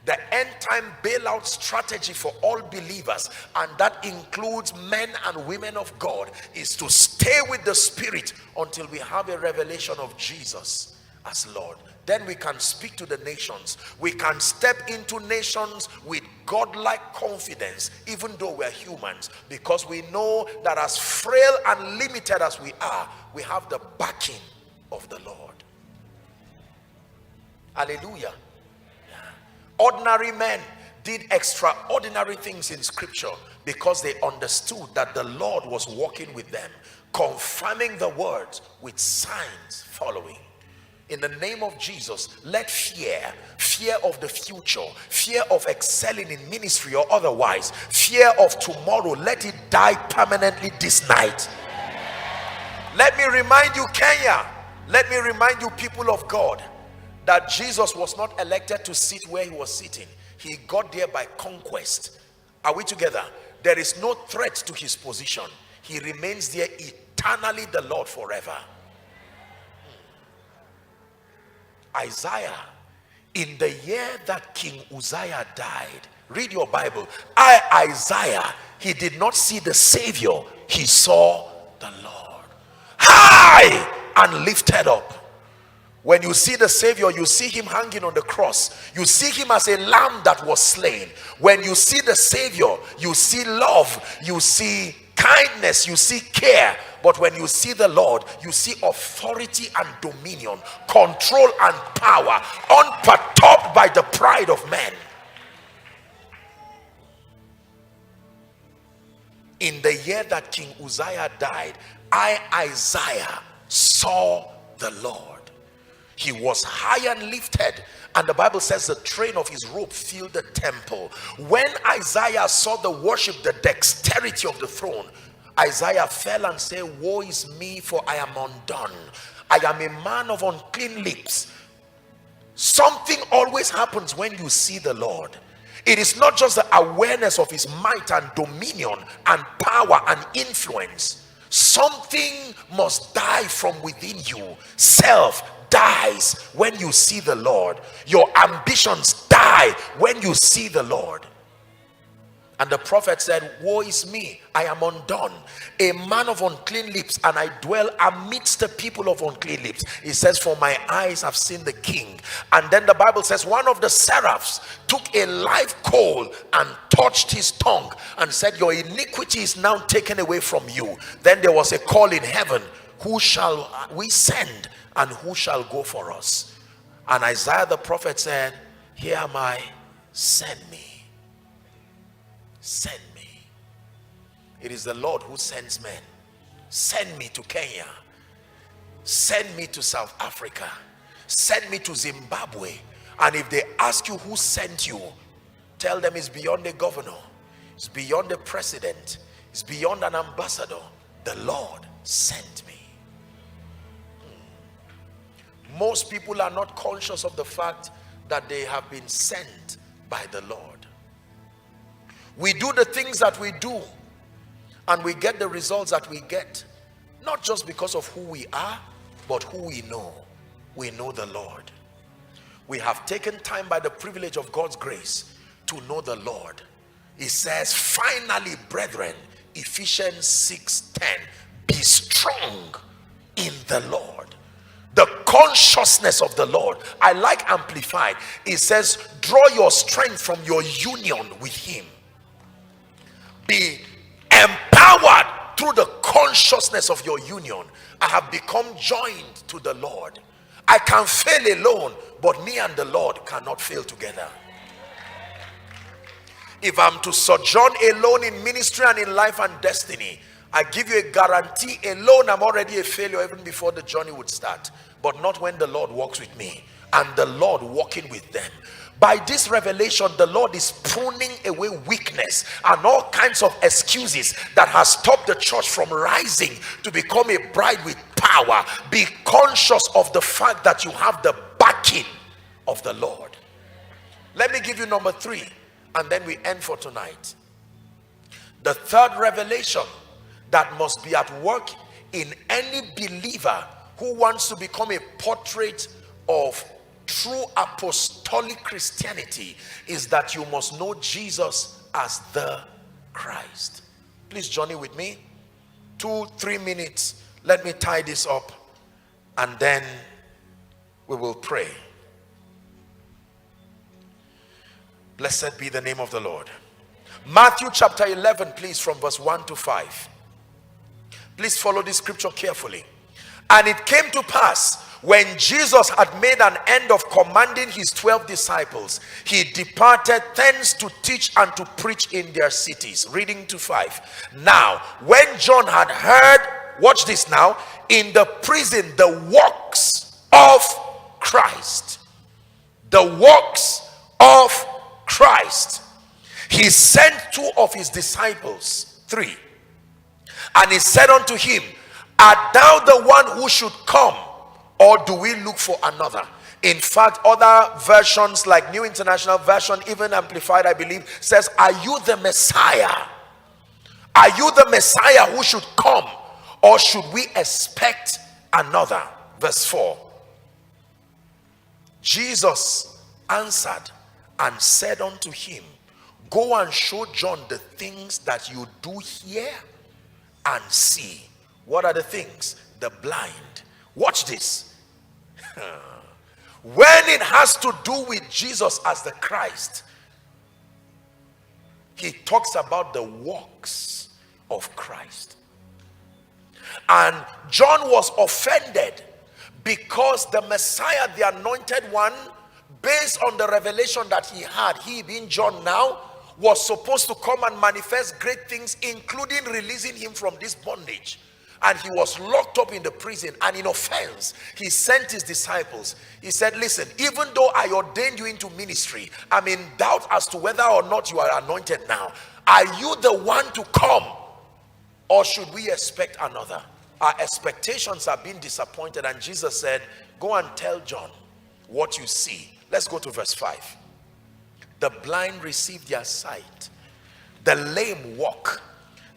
Speaker 3: The end time bailout strategy for all believers, and that includes men and women of God, is to stay with the Spirit until we have a revelation of Jesus as Lord. Then we can speak to the nations. We can step into nations with godlike confidence, even though we're humans, because we know that as frail and limited as we are, we have the backing of the Lord. Hallelujah. Ordinary men did extraordinary things in scripture because they understood that the Lord was walking with them, confirming the words with signs following. In the name of Jesus, let fear of the future, fear of excelling in ministry or otherwise, fear of tomorrow, let it die permanently this night. Let me remind you, Kenya, let me remind you, people of God, that Jesus was not elected to sit where he was sitting. He got there by conquest. Are we together? There is no threat to his position. He remains there eternally, the Lord forever. Isaiah, in the year that King Uzziah died, read your Bible. Isaiah, he did not see the Savior, he saw the Lord high and lifted up. When you see the Savior, you see him hanging on the cross. You see him as a lamb that was slain. When you see the Savior, you see love, you see kindness, you see care. But when you see the Lord, you see authority and dominion, control and power, unperturbed by the pride of men. In the year that King Uzziah died, Isaiah saw the Lord. He was high and lifted, and the Bible says the train of his robe filled the temple. When Isaiah saw the worship, the dexterity of the throne, Isaiah fell and said, woe is me, for I am undone. I am a man of unclean lips. Something always happens when you see the Lord. It is not just the awareness of his might and dominion and power and influence. Something must die from within you. Self dies when you see the Lord. Your ambitions die when you see the Lord. And the prophet said, woe is me, I am undone, a man of unclean lips, and I dwell amidst the people of unclean lips. He says, for my eyes have seen the King. And then the Bible says, one of the seraphs took a live coal and touched his tongue and said, your iniquity is now taken away from you. Then there was a call in heaven, who shall we send, and who shall go for us? And Isaiah the prophet said, here am I, send me. Send me. It is the Lord who sends men. Send me to Kenya. Send me to South Africa. Send me to Zimbabwe. And if they ask you who sent you, tell them it's beyond the governor, it's beyond the president, it's beyond an ambassador. The Lord sent me. Most people are not conscious of the fact that they have been sent by the Lord. We do the things that we do, and we get the results that we get, not just because of who we are, but who we know. We know the Lord. We have taken time by the privilege of God's grace to know the Lord. He says, finally, brethren, Ephesians 6:10, be strong in the Lord The consciousness of the Lord. I like Amplified. It says, draw your strength from your union with him. Be empowered through the consciousness of your union. I have become joined to the Lord. I can fail alone, but me and the Lord cannot fail together. If I'm to sojourn alone in ministry and in life and destiny, I give you a guarantee, alone I'm already a failure even before the journey would start. But not when the Lord walks with me and the Lord walking with them. By this revelation, the Lord is pruning away weakness and all kinds of excuses that has stopped the church from rising to become a bride with power. Be conscious of the fact that you have the backing of the Lord. Let me give you number 3, and then we end for tonight. The third revelation that must be at work in any believer who wants to become a portrait of true apostolic Christianity is that you must know Jesus as the Christ. Please journey with me. 2-3 minutes. Let me tie this up and then we will pray. Blessed be the name of the Lord. Matthew chapter 11, please, from verse 1 to 5. Please follow this scripture carefully. And it came to pass, when Jesus had made an end of commanding his 12 disciples, he departed thence to teach and to preach in their cities. Reading to 5. Now, when John had heard, watch this now, in the prison the works of Christ. The works of Christ. He sent 2 of his disciples, 3. And he said unto him, art thou the one who should come, or do we look for another? In fact, other versions like New International Version, even Amplified, I believe, says, are you the Messiah? Are you the Messiah who should come, or should we expect another? Verse 4. Jesus answered and said unto him, go and show John the things that you do hear and see. What are the things? The blind. Watch this. When it has to do with Jesus as the Christ, he talks about the works of Christ. And John was offended because the Messiah, the anointed one, based on the revelation that he had, he being John now, was supposed to come and manifest great things, including releasing him from this bondage. And he was locked up in the prison, and in offense he sent his disciples. He said, listen, even though I ordained you into ministry, I'm in doubt as to whether or not you are anointed now. Are you the one to come, or should we expect another? Our expectations are being disappointed. And Jesus said, go and tell John what you see. Let's go to verse 5. The blind receive their sight, the lame walk,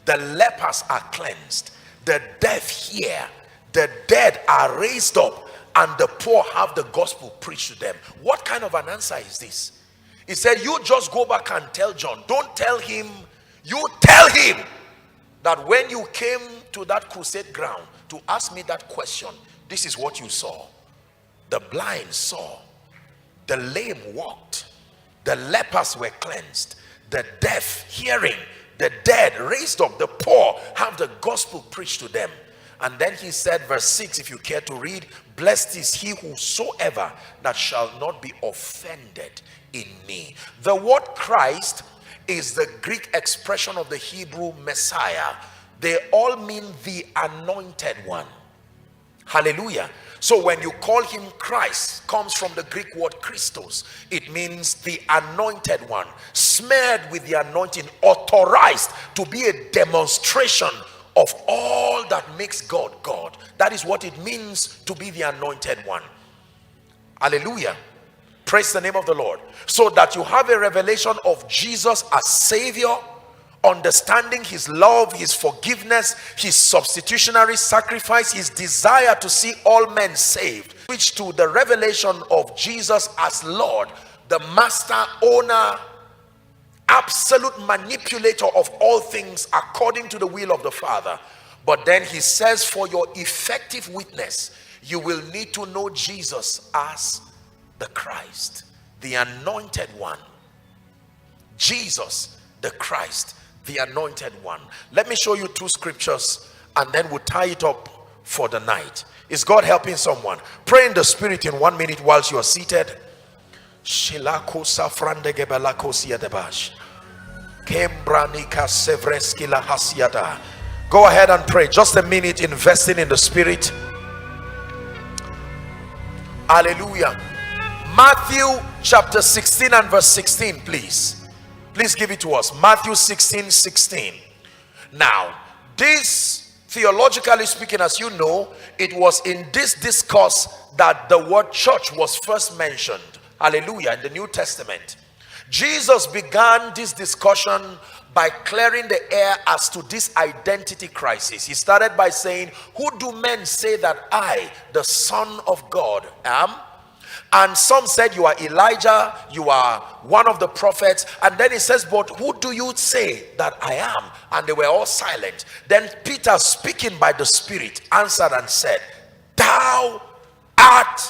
Speaker 3: the lepers are cleansed, the deaf hear, the dead are raised up, and the poor have the gospel preached to them. What kind of an answer is this? He said, you just go back and tell John. Don't tell him, you tell him that when you came to that crusade ground to ask me that question, this is what you saw. The blind saw, the lame walked, the lepers were cleansed, the deaf hearing, the dead raised up, the poor have the gospel preached to them. And then he said, verse 6, if you care to read, blessed is he whosoever that shall not be offended in me. The word Christ is the Greek expression of the Hebrew Messiah. They all mean the anointed one. Hallelujah. So when you call him Christ, comes from the Greek word Christos. It means the anointed one, smeared with the anointing, authorized to be a demonstration of all that makes God God. That is what it means to be the anointed one. Hallelujah. Praise the name of the Lord. So that you have a revelation of Jesus as Savior, understanding his love, his forgiveness, his substitutionary sacrifice, his desire to see all men saved, which to the revelation of Jesus as Lord, the master, owner, absolute manipulator of all things according to the will of the Father. But then he says, for your effective witness, you will need to know Jesus as the Christ, the anointed one. Jesus, the Christ, the anointed one. Let me show you two scriptures and then we'll tie it up for the night. Is God helping someone? Pray in the spirit in 1 minute whilst you are seated. Go ahead and pray. Just a minute, investing in the spirit. Hallelujah. Matthew chapter 16 and verse 16, please. Please give it to us. Matthew 16:16. Now, this, theologically speaking, as you know, it was in this discourse that the word church was first mentioned. Hallelujah. In the New Testament, Jesus began this discussion by clearing the air as to this identity crisis. He started by saying, who do men say that I, the Son of God, am? And some said, you are Elijah, you are one of the prophets. And then he says, but who do you say that I am? And they were all silent. Then Peter, speaking by the Spirit, answered and said, thou art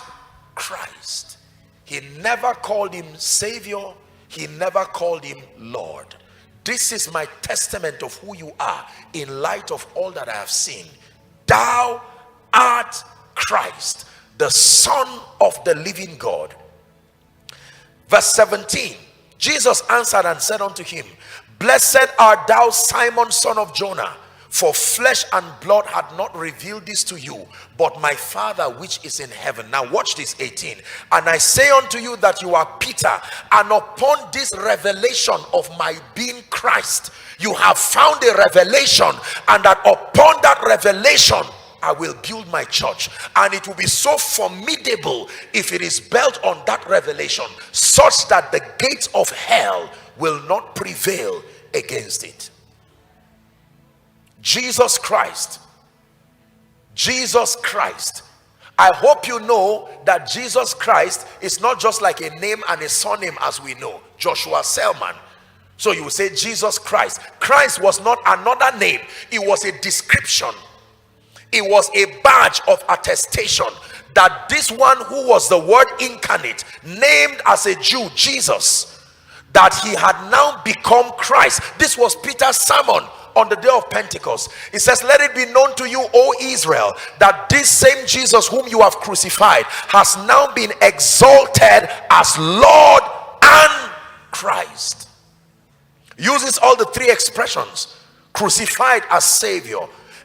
Speaker 3: Christ. He never called him Savior. He never called him Lord. This is my testament of who you are in light of all that I have seen. Thou art Christ, the Son of the living God. Verse 17, Jesus answered and said unto him, blessed art thou, Simon, son of Jonah, for flesh and blood had not revealed this to you, but my Father which is in heaven. Now watch this, 18. And I say unto you that you are Peter, and upon this revelation of my being Christ, you have found a revelation, and that upon that revelation I will build my church, and it will be so formidable if it is built on that revelation, such that the gates of hell will not prevail against it. Jesus Christ. Jesus Christ. I hope you know that Jesus Christ is not just like a name and a surname as we know. Joshua SALMAN. So you will say Jesus Christ. Christ was not another name. It was a description. It was a badge of attestation that this one who was the word incarnate, named as a Jew, Jesus, that he had now become Christ. This was Peter's sermon on the day of Pentecost. He says, let it be known to you, O Israel, that this same Jesus whom you have crucified has now been exalted as Lord and Christ. Uses all the three expressions: crucified as Savior,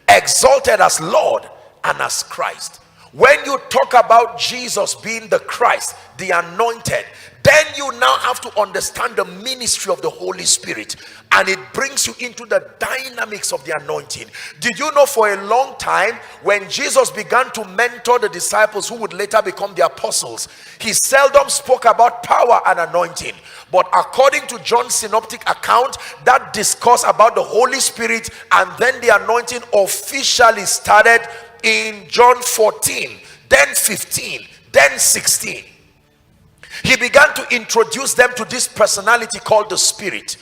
Speaker 3: exalted as Lord, and as Christ. When you talk about Jesus being the Christ, the anointed, then you now have to understand the ministry of the Holy Spirit, and it brings you into the dynamics of the anointing. Did you know for a long time, when Jesus began to mentor the disciples who would later become the apostles, he seldom spoke about power and anointing? But according to John's synoptic account, that discourse about the Holy Spirit and then the anointing officially started in John 14, then 15, then 16. He began to introduce them to this personality called the Spirit.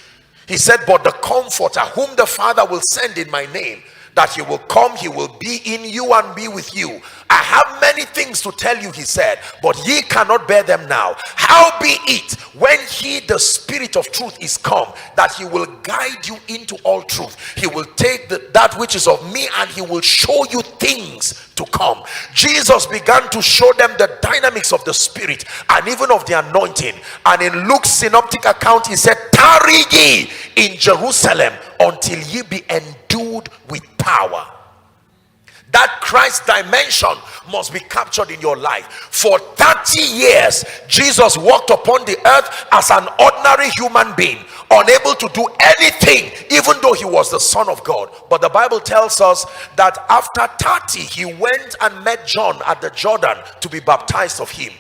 Speaker 3: He said, but the Comforter, whom the Father will send in my name, that he will come, he will be in you and be with you. I have many things to tell you, he said, but ye cannot bear them now. Howbeit, when he, the Spirit of truth, is come, that he will guide you into all truth. He will take that which is of me, and he will show you things to come. Jesus began to show them the dynamics of the Spirit and even of the anointing. And in Luke's synoptic account, he said, tarry ye in Jerusalem until ye be endued with power. That Christ dimension must be captured in your life. For 30 years, Jesus walked upon the earth as an ordinary human being, unable to do anything, even though he was the Son of God. But the Bible tells us that after 30, he went and met John at the Jordan to be baptized of him.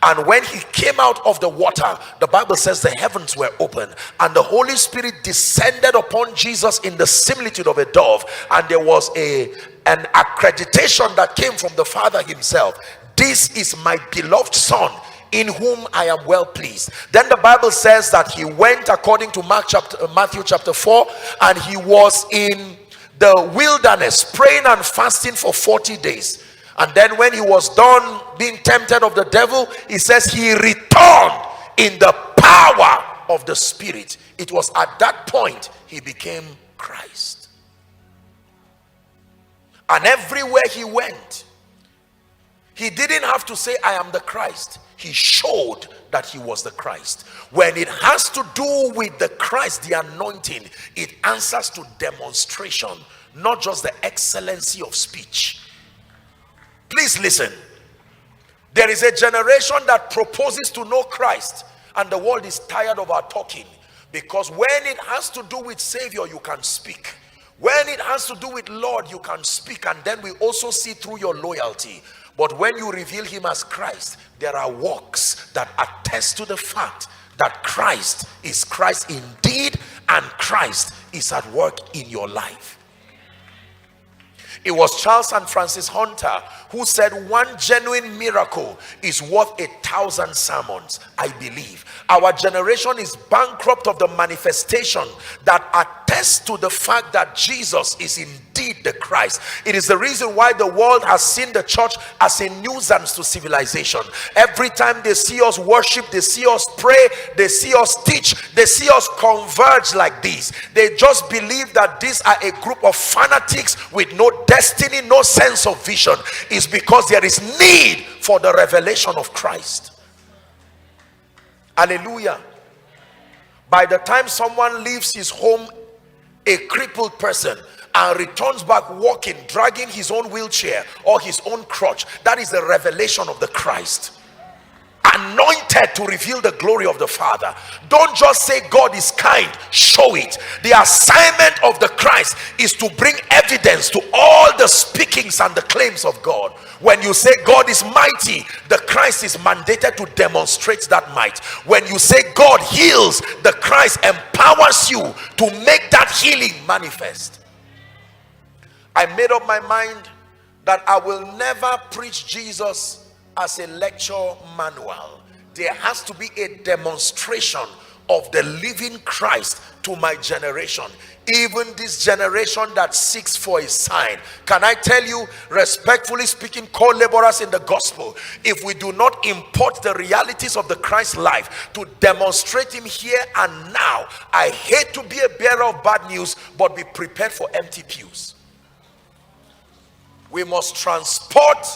Speaker 3: And when he came out of the water, the Bible says the heavens were open, and the Holy Spirit descended upon Jesus in the similitude of a dove, and there was an accreditation that came from the Father himself. This is my beloved Son, in whom I am well pleased. Then the Bible says that he went, according to Matthew chapter 4, and he was in the wilderness praying and fasting for 40 days. And then when he was done being tempted of the devil, he says he returned in the power of the Spirit. It was at that point he became Christ. And everywhere he went, he didn't have to say, I am the Christ. He showed that he was the Christ. When it has to do with the Christ, the anointing, it answers to demonstration, not just the excellency of speech. Please listen. There is a generation that proposes to know Christ, and the world is tired of our talking, because when it has to do with Savior, you can speak. When it has to do with Lord, you can speak, and then we also see through your loyalty. But when you reveal him as Christ, there are works that attest to the fact that Christ is Christ indeed, and Christ is at work in your life. It was Charles and Francis Hunter who said, one genuine miracle is worth 1,000 sermons. I believe our generation is bankrupt of the manifestation that attests to the fact that Jesus is indeed the Christ. It is the reason why the world has seen the church as a nuisance to civilization. Every time they see us worship, they see us pray, they see us teach, they see us converge like this, they just believe that these are a group of fanatics with no destiny, no sense of vision. Is because there is need for the revelation of Christ. Hallelujah. By the time someone leaves his home a crippled person and returns back walking, dragging his own wheelchair or his own crutch, that is the revelation of the Christ. Anointed to reveal the glory of the Father. Don't just say God is kind, show it. The assignment of the Christ is to bring evidence to all the speakings and the claims of God. When you say God is mighty, the Christ is mandated to demonstrate that might. When you say God heals, the Christ empowers you to make that healing manifest. I made up my mind that I will never preach Jesus as a lecture manual. There has to be a demonstration of the living Christ to my generation, even this generation that seeks for a sign. Can I tell you, respectfully speaking, co-laborers in the gospel, if we do not import the realities of the Christ life to demonstrate him here and now, I hate to be a bearer of bad news, but be prepared for empty pews. We must transport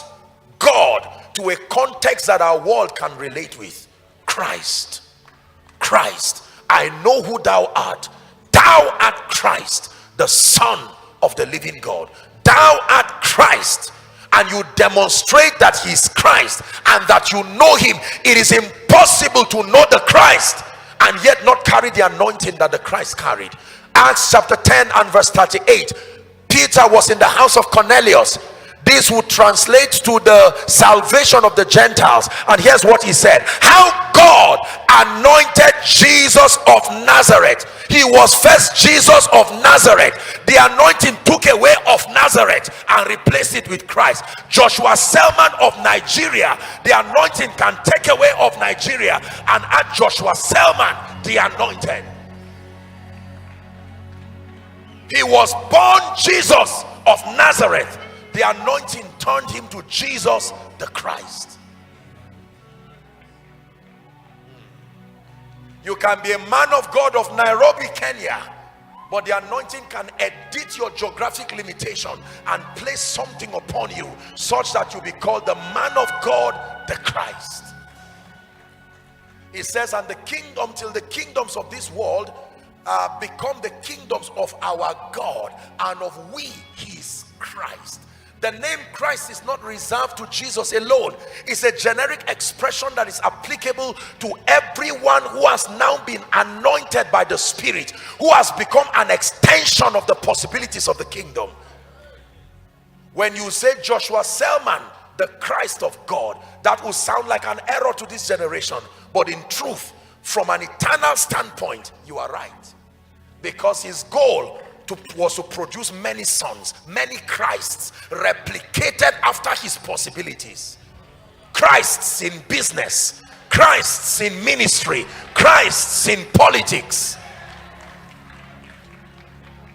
Speaker 3: God to a context that our world can relate with. Christ, Christ, I know who thou art. Thou art Christ, the Son of the living God. Thou art Christ, and you demonstrate that he is Christ and that you know him. It is impossible to know the Christ and yet not carry the anointing that the Christ carried. Acts chapter 10 and verse 38. Peter was in the house of Cornelius. This would translate to the salvation of the Gentiles. And here's what he said: how God anointed Jesus of Nazareth. He was first Jesus of Nazareth. The anointing took away of Nazareth and replaced it with Christ. Joshua Selman of Nigeria, the anointing can take away of Nigeria and add Joshua Selman, the anointed. He was born Jesus of Nazareth. The anointing turned him to Jesus the Christ. You can be a man of God of Nairobi, Kenya, but the anointing can edit your geographic limitation and place something upon you such that you be called the man of God, the Christ. He says, and the kingdom, till the kingdoms of this world become the kingdoms of our God, and of we his Christ. The name Christ is not reserved to Jesus alone. It's a generic expression that is applicable to everyone who has now been anointed by the Spirit, who has become an extension of the possibilities of the kingdom. When you say Joshua Selman, the Christ of God, that will sound like an error to this generation, but in truth, from an eternal standpoint, you are right, because his goal was to produce many sons, many Christs, replicated after his possibilities. Christs in business, Christs in ministry, Christs in politics.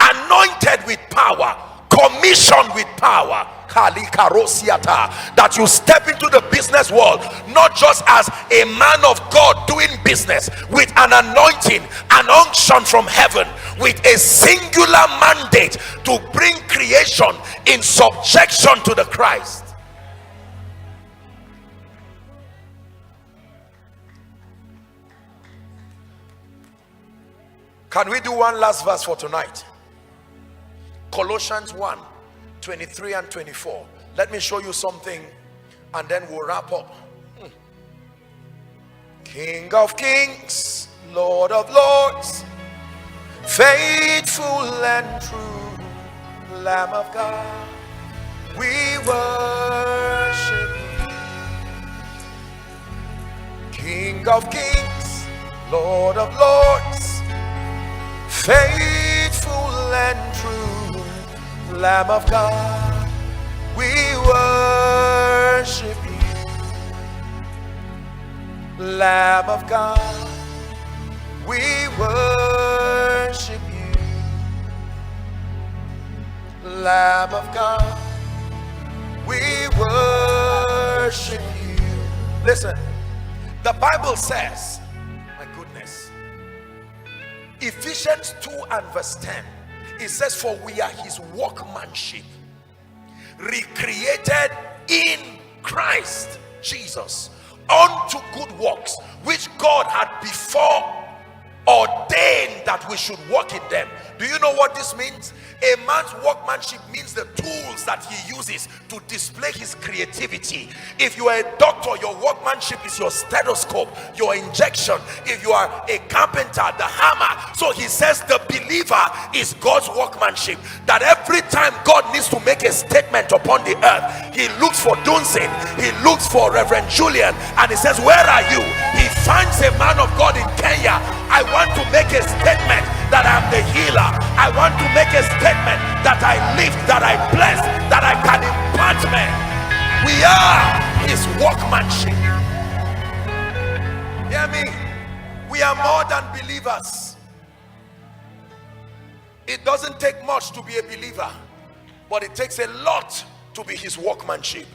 Speaker 3: Anointed with power, commissioned with power. that you step into the business world not just as a man of God doing business, with an anointing, an unction from heaven, with a singular mandate to bring creation in subjection to the Christ. Can we do one last verse for tonight? Colossians 1, 23 and 24. Let me show you something and then we'll wrap up. King of kings, Lord of lords, faithful and true, Lamb of God, we worship you. King of kings, Lord of lords, faithful and true, Lamb of God, we worship you. Lamb of God, we worship you. Lamb of God, we worship you. Listen, the Bible says, my goodness, Ephesians 2 and verse 10, it says, for we are his workmanship, recreated in Christ Jesus unto good works, which God had before ordained that we should walk in them. Do you know what this means? A man's workmanship means the tools that he uses to display his creativity. If you are a doctor, your workmanship is your stethoscope, your injection. If you are a carpenter, the hammer. So he says the believer is God's workmanship, that every time God needs to make a statement upon the earth, he looks for Dunsin, he looks for Reverend Julian, and he says, where are you? He finds a man of God in Kenya. I want to make a statement that I'm the healer. I want to make a statement that I lift, that I bless, that I can impart men. We are his workmanship. Hear me? We are more than believers. It doesn't take much to be a believer, but it takes a lot to be his workmanship.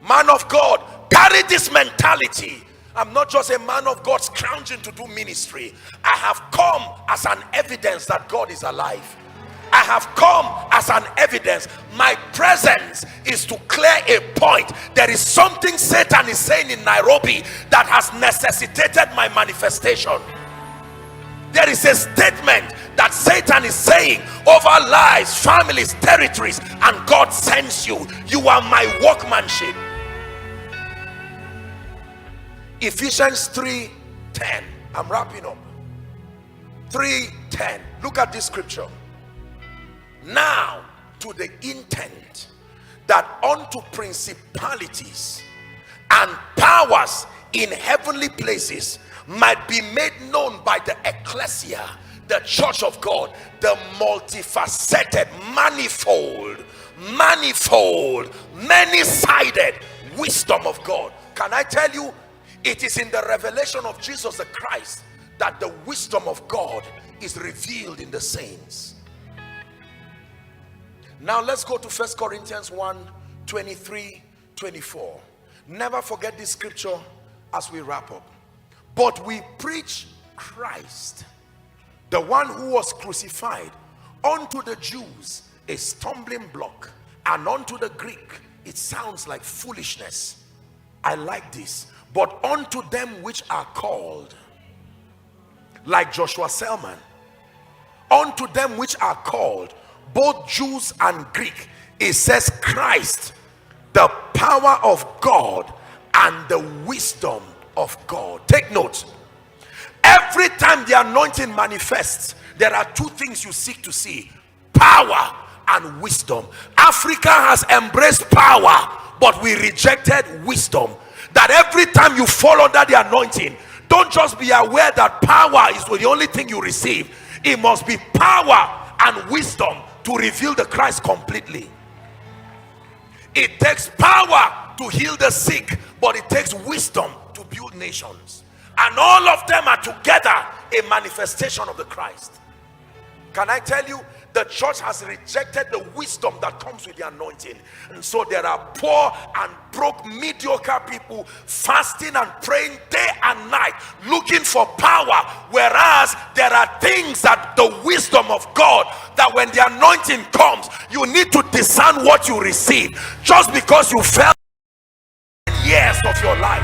Speaker 3: Man of God, carry this mentality. I'm not just a man of God scrounging to do ministry. I have come as an evidence that God is alive. I have come as an evidence. My presence is to clear a point. There is something Satan is saying in Nairobi that has necessitated my manifestation. There is a statement that Satan is saying over lives, families, territories, and God sends you. You are my workmanship. Ephesians 3:10. I'm wrapping up. 3:10. Look at this scripture. Now to the intent that unto principalities and powers in heavenly places might be made known by the ecclesia, the church of God, the multifaceted, manifold, many-sided wisdom of God. Can I tell you, it is in the revelation of Jesus the Christ that the wisdom of God is revealed in the saints. Now let's go to 1 Corinthians 1, 23, 24. Never forget this scripture as we wrap up. But we preach Christ, the one who was crucified, unto the Jews a stumbling block, and unto the Greek it sounds like foolishness. I like this. But unto them which are called, like Joshua Selman, unto them which are called, both Jews and Greek, it says Christ, the power of God and the wisdom of God. Take note. Every time the anointing manifests, there are two things you seek to see: power and wisdom. Africa has embraced power, but we rejected wisdom. That every time you fall under the anointing, don't just be aware that power is the only thing you receive. It must be power and wisdom to reveal the Christ completely. It takes power to heal the sick, but it takes wisdom to build nations. And all of them are together a manifestation of the Christ. Can I tell you The church has rejected the wisdom that comes with the anointing. And so there are poor and broke, mediocre people fasting and praying day and night, looking for power. Whereas there are things that the wisdom of God, that when the anointing comes, you need to discern what you receive. Just because you fell years of your life.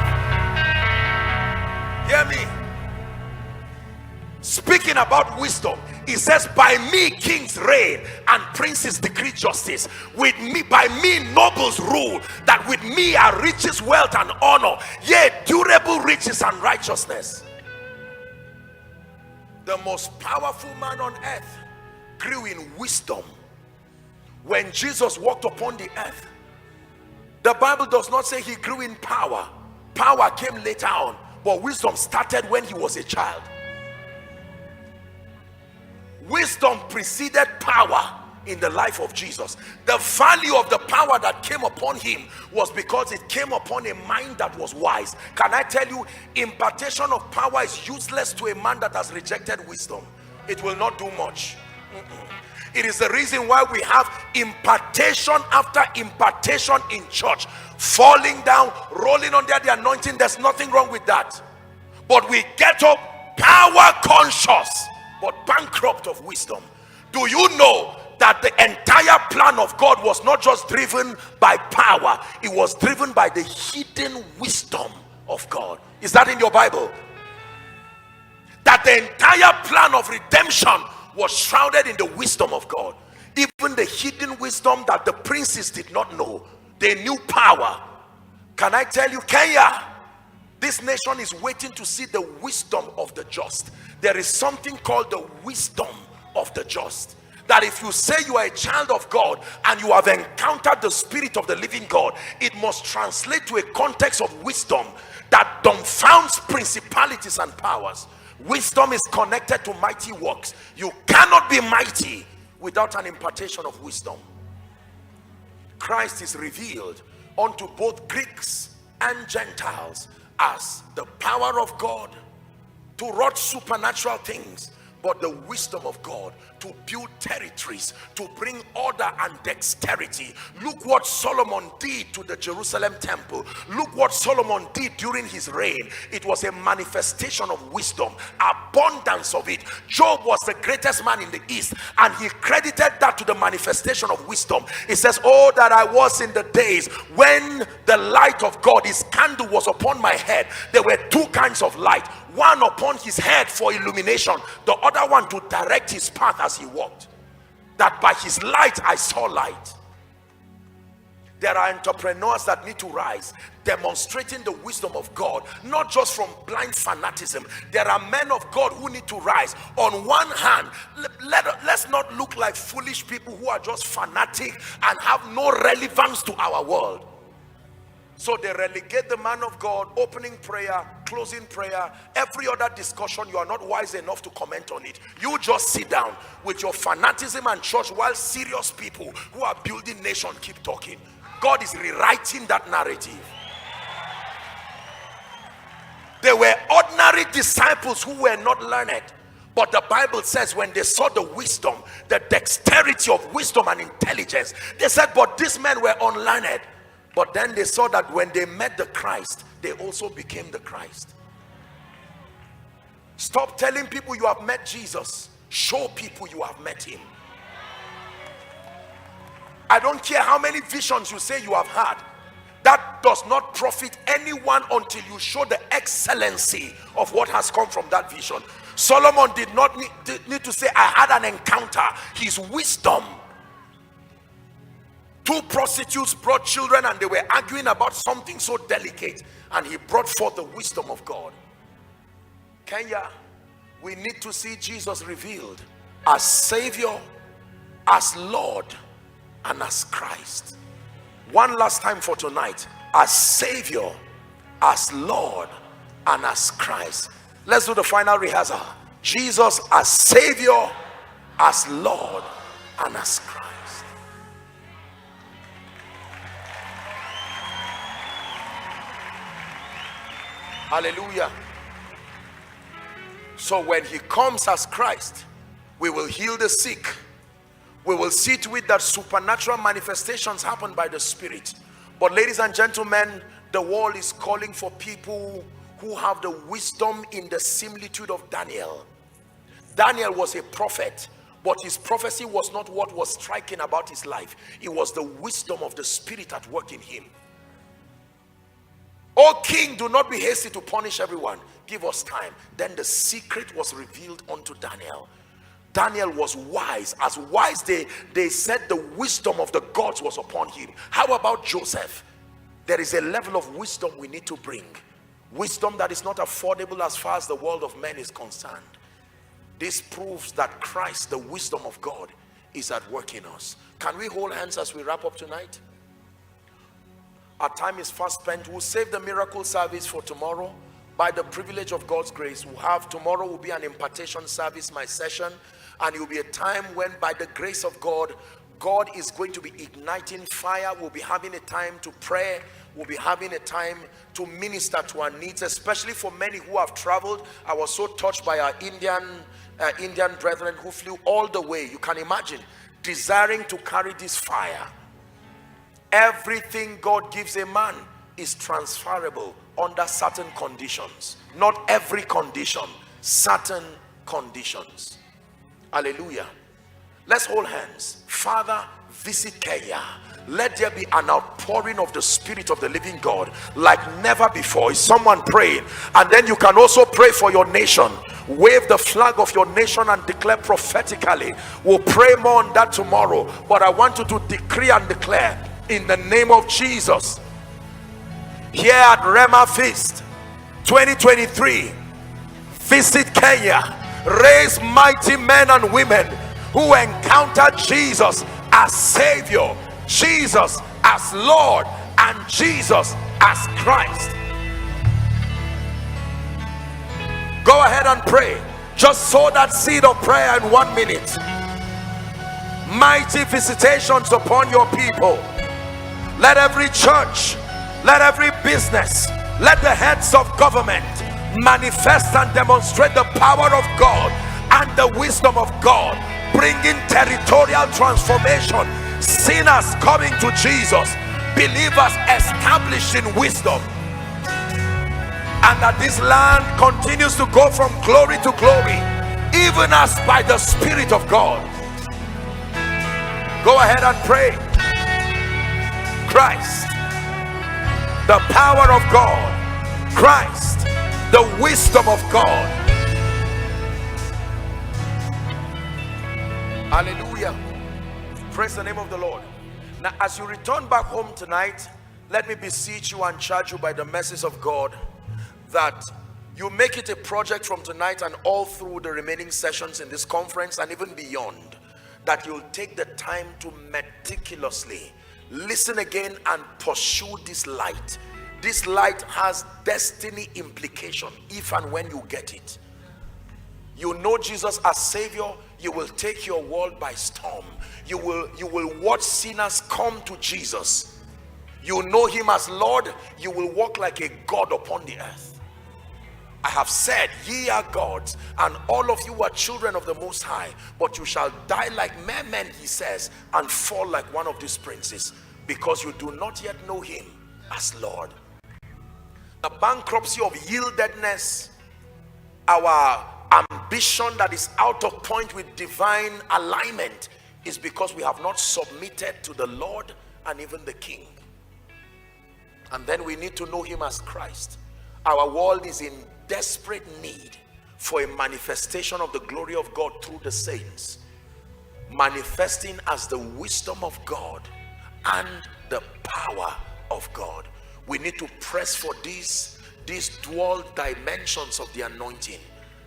Speaker 3: Hear me. Speaking about wisdom, he says, by me kings reign and princes decree justice. With me, by me nobles rule, that with me are riches, wealth and honor, yea, durable riches and righteousness. The most powerful man on earth grew in wisdom. When Jesus walked upon the earth, the Bible does not say he grew in power. Power came later on, but wisdom started when he was a child. Wisdom preceded power in the life of Jesus. The value of the power that came upon him was because it came upon a mind that was wise. Can I tell you, impartation of power is useless to a man that has rejected wisdom. It will not do much. It is the reason why we have impartation after impartation in church, falling down, rolling under the anointing. There's nothing wrong with that, but we get up power conscious but bankrupt of wisdom. Do you know that the entire plan of God was not just driven by power, it was driven by the hidden wisdom of God? Is that in your Bible? That the entire plan of redemption was shrouded in the wisdom of God. Even the hidden wisdom that the princes did not know, they knew power. Can I tell you, Kenya, this nation is waiting to see the wisdom of the just. There is something called the wisdom of the just, that if you say you are a child of God and you have encountered the Spirit of the living God, it must translate to a context of wisdom that dumbfounds principalities and powers. Wisdom is connected to mighty works. You cannot be mighty without an impartation of wisdom. Christ is revealed unto both Greeks and Gentiles as the power of God to wrought supernatural things, but the wisdom of God to build territories, to bring order and dexterity. Look what Solomon did to the Jerusalem temple. Look what Solomon did during his reign. It was a manifestation of wisdom, abundance of it. Job was the greatest man in the east, and he credited that to the manifestation of wisdom. He says, oh, that I was in the days when the light of God, his candle was upon my head. There were two kinds of light, one upon his head for illumination, the other one to direct his path as he walked. That by his light I saw light. There are entrepreneurs that need to rise, demonstrating the wisdom of God, not just from blind fanaticism. There are men of God who need to rise. On one hand, let's not look like foolish people who are just fanatic and have no relevance to our world. So they relegate the man of God, opening prayer, closing prayer, every other discussion. You are not wise enough to comment on it. You just sit down with your fanaticism and church, while serious people who are building nation keep talking. God is rewriting that narrative. There were ordinary disciples who were not learned, but the Bible says when they saw the wisdom, the dexterity of wisdom and intelligence, they said, but these men were unlearned. But then they saw that when they met the Christ, they also became the Christ. Stop telling people you have met Jesus. Show people you have met him. I don't care how many visions you say you have had. That does not profit anyone until you show the excellency of what has come from that vision. Solomon did not need to say, I had an encounter. His wisdom. Two prostitutes brought children and they were arguing about something so delicate, and he brought forth the wisdom of God. Kenya, we need to see Jesus revealed as Savior, as Lord, and as Christ. One last time for tonight. As Savior, as Lord, and as Christ. Let's do the final rehearsal. Jesus as Savior, as Lord, and as Christ. Hallelujah. So when he comes as Christ, we will heal the sick, We will see to it that supernatural manifestations happen by the Spirit. But ladies and gentlemen, the world is calling for people who have the wisdom in the similitude of Daniel. Daniel was a prophet, but his prophecy was not what was striking about his life. It was the wisdom of the Spirit at work in him. O king, do not be hasty to punish everyone. Give us time. Then the secret was revealed unto Daniel. Daniel was wise. As wise, they said the wisdom of the gods was upon him. How about Joseph? There is a level of wisdom we need to bring. Wisdom that is not affordable as far as the world of men is concerned. This proves that Christ, the wisdom of God, is at work in us. Can we hold hands as we wrap up tonight? Our time is fast spent. We'll save the miracle service for tomorrow. By the privilege of God's grace, tomorrow will be an impartation service, my session, and it will be a time when, by the grace of God, God is going to be igniting fire. We'll be having a time to pray. We'll be having a time to minister to our needs, especially for many who have traveled. I was so touched by our Indian brethren who flew all the way. You can imagine, desiring to carry this fire. Everything God gives a man is transferable under certain conditions. Not every condition, certain conditions. Hallelujah. Let's hold hands. Father, visit Kenya. Let there be an outpouring of the Spirit of the living God like never before. Is someone praying? And then you can also pray for your nation. Wave the flag of your nation and declare prophetically. We'll pray more on that tomorrow, but I want you to decree and declare in the name of Jesus. Here at RHEMA Feast 2023, visit Kenya. Raise mighty men and women who encounter Jesus as Savior, Jesus as Lord, and Jesus as Christ. Go ahead and pray. Just sow that seed of prayer in 1 minute. Mighty visitations upon your people. Let every church, let every business, let the heads of government manifest and demonstrate the power of God and the wisdom of God, bringing territorial transformation, sinners coming to Jesus, believers established in wisdom, and that this land continues to go from glory to glory, even as by the Spirit of God. Go ahead and pray. Christ, the power of God. Christ, the wisdom of God. Hallelujah. Praise the name of the Lord. Now, as you return back home tonight, let me beseech you and charge you by the mercies of God that you make it a project from tonight and all through the remaining sessions in this conference and even beyond, that you'll take the time to meticulously listen again and pursue this light. This light has destiny implication if and when you get it. You know Jesus as Savior, you will take your world by storm. You will watch sinners come to Jesus. You know him as Lord, you will walk like a God upon the earth. I have said, ye are gods, and all of you are children of the Most High, but you shall die like mere men, he says, and fall like one of these princes, because you do not yet know him as Lord. The bankruptcy of yieldedness, our ambition that is out of point with divine alignment, is because we have not submitted to the Lord and even the King. And then we need to know him as Christ. Our world is in desperate need for a manifestation of the glory of God through the saints, manifesting as the wisdom of God and the power of God. We need to press for these dual dimensions of the anointing,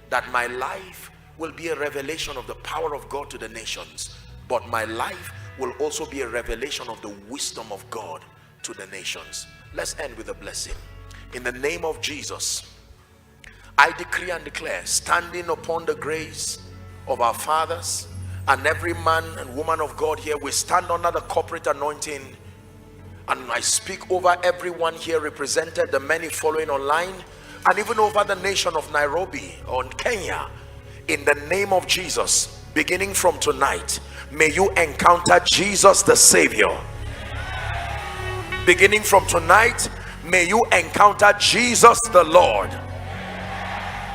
Speaker 3: that my life will be a revelation of the power of God to the nations, but my life will also be a revelation of the wisdom of God to the nations. Let's end with a blessing. In the name of Jesus, I decree and declare, standing upon the grace of our fathers and every man and woman of God here, we stand under the corporate anointing, and I speak over everyone here represented, the many following online, and even over the nation of Nairobi or Kenya. In the name of Jesus, beginning from tonight, may you encounter Jesus the Savior. Beginning from tonight, may you encounter Jesus the Lord.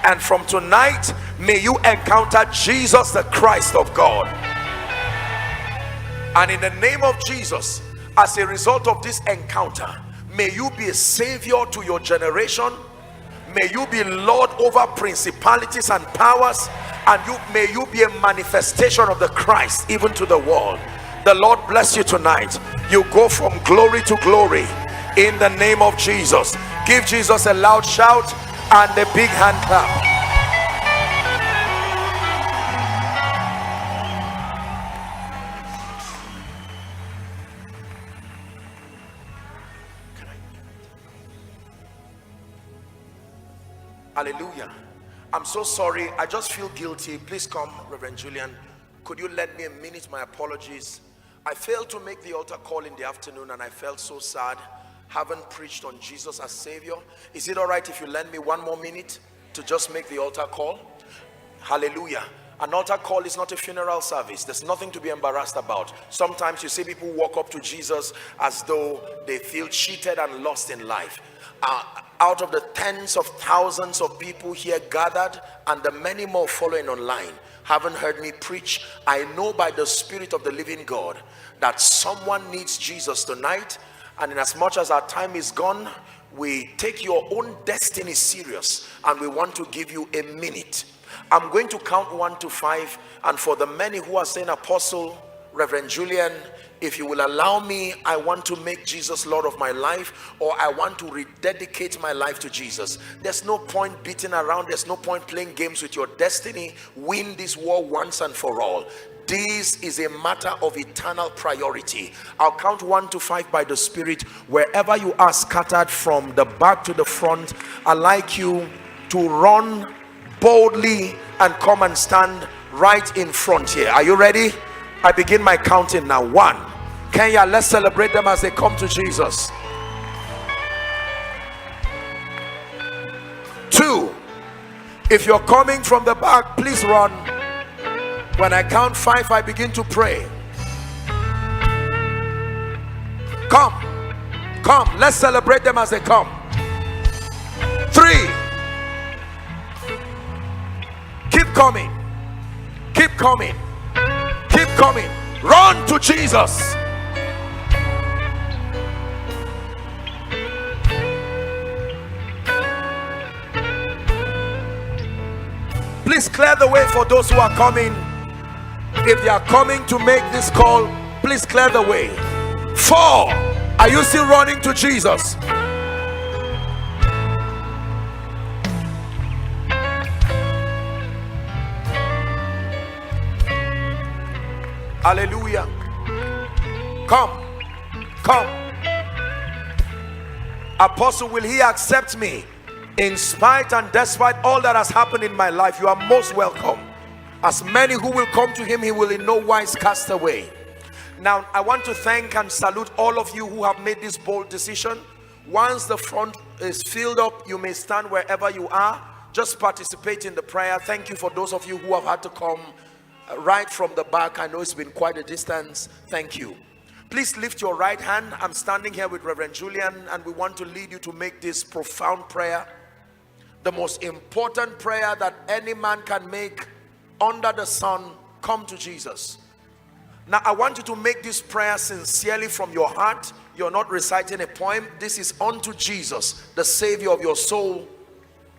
Speaker 3: And from tonight, may you encounter Jesus the Christ of God. And in the name of Jesus, as a result of this encounter, may you be a savior to your generation. May you be Lord over principalities and powers, and may you be a manifestation of the Christ even to the world. The Lord bless you tonight. You go from glory to glory in the name of Jesus. Give Jesus a loud shout and a big hand clap. Hallelujah. I'm so sorry. I just feel guilty. Please come, Reverend Julian. Could you lend me a minute? My apologies. I failed to make the altar call in the afternoon and I felt so sad. Haven't preached on Jesus as Savior. Is it all right if you lend me 1 more minute to just make the altar call? Hallelujah. An altar call is not a funeral service. There's nothing to be embarrassed about. Sometimes you see people walk up to Jesus as though they feel cheated and lost in life. Out of the tens of thousands of people here gathered and the many more following online haven't heard me preach, I know by the Spirit of the living God that someone needs Jesus tonight. And in as much as our time is gone, we take your own destiny serious and we want to give you a minute. I'm going to count 1 to 5, and for the many who are saying, Apostle, Reverend Julian, if you will allow me, I want to make Jesus Lord of my life, or I want to rededicate my life to Jesus. There's no point beating around. There's no point playing games with your destiny. Win this war once and for all. This is a matter of eternal priority. I'll count 1 to 5 by the Spirit. Wherever you are scattered from the back to the front, I'd like you to run boldly and come and stand right in front here. Are you ready? I begin my counting now. 1. Kenya, let's celebrate them as they come to Jesus. 2. If you're coming from the back, please run. When I count 5, I begin to pray. Come, let's celebrate them as they come. 3. Keep coming. Keep coming. Keep coming. Run to Jesus. Please clear the way for those who are coming. If they are coming to make this call, please clear the way. 4. Are you still running to Jesus? Hallelujah. Come. Apostle, will he accept me? In spite and despite all that has happened in my life, you are most welcome. As many who will come to him, he will in no wise cast away. Now, I want to thank and salute all of you who have made this bold decision. Once the front is filled up, you may stand wherever you are. Just participate in the prayer. Thank you for those of you who have had to come right from the back. I know it's been quite a distance. Thank you. Please lift your right hand. I'm standing here with Reverend Julian, and we want to lead you to make this profound prayer, the most important prayer that any man can make under the sun. Come to Jesus. Now, I want you to make this prayer sincerely from your heart. You're not reciting a poem. This is unto Jesus, the Savior of your soul,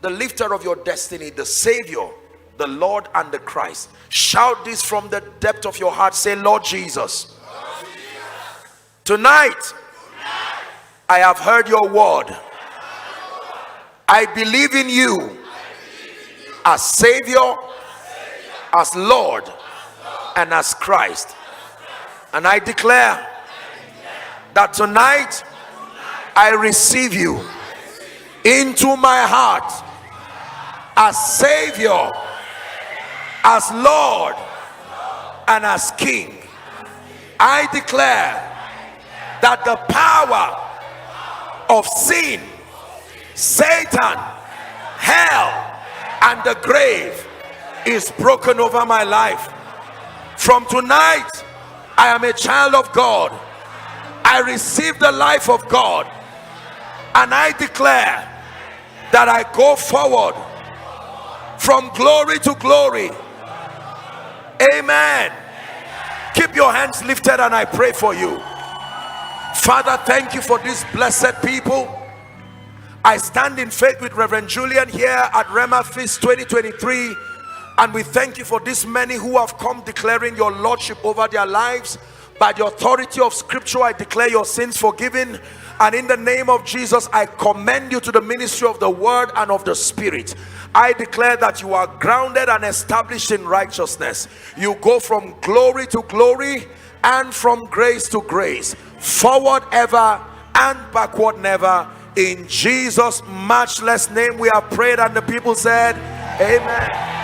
Speaker 3: the lifter of your destiny, the Savior, the Lord and the Christ. Shout this from the depth of your heart. Say, Lord Jesus, tonight I have heard your word. I believe in you as Savior, as Lord, and as Christ. And I declare that tonight I receive you into my heart as Savior, as Lord, and as King. I declare that the power of sin, Satan, hell, and the grave is broken over my life. From tonight, I am a child of God. I receive the life of God, and I declare that I go forward from glory to glory. Amen. Keep your hands lifted and I pray for you. Father, thank you for these blessed people. I stand in faith with Reverend Julian here at RHEMA Feast 2023, and we thank you for these many who have come declaring your lordship over their lives. By the authority of scripture, I declare your sins forgiven, and in the name of Jesus, I commend you to the ministry of the word and of the spirit. I declare that you are grounded and established in righteousness. You go from glory to glory and from grace to grace, forward ever and backward never. In Jesus' matchless name we have prayed, and the people said amen.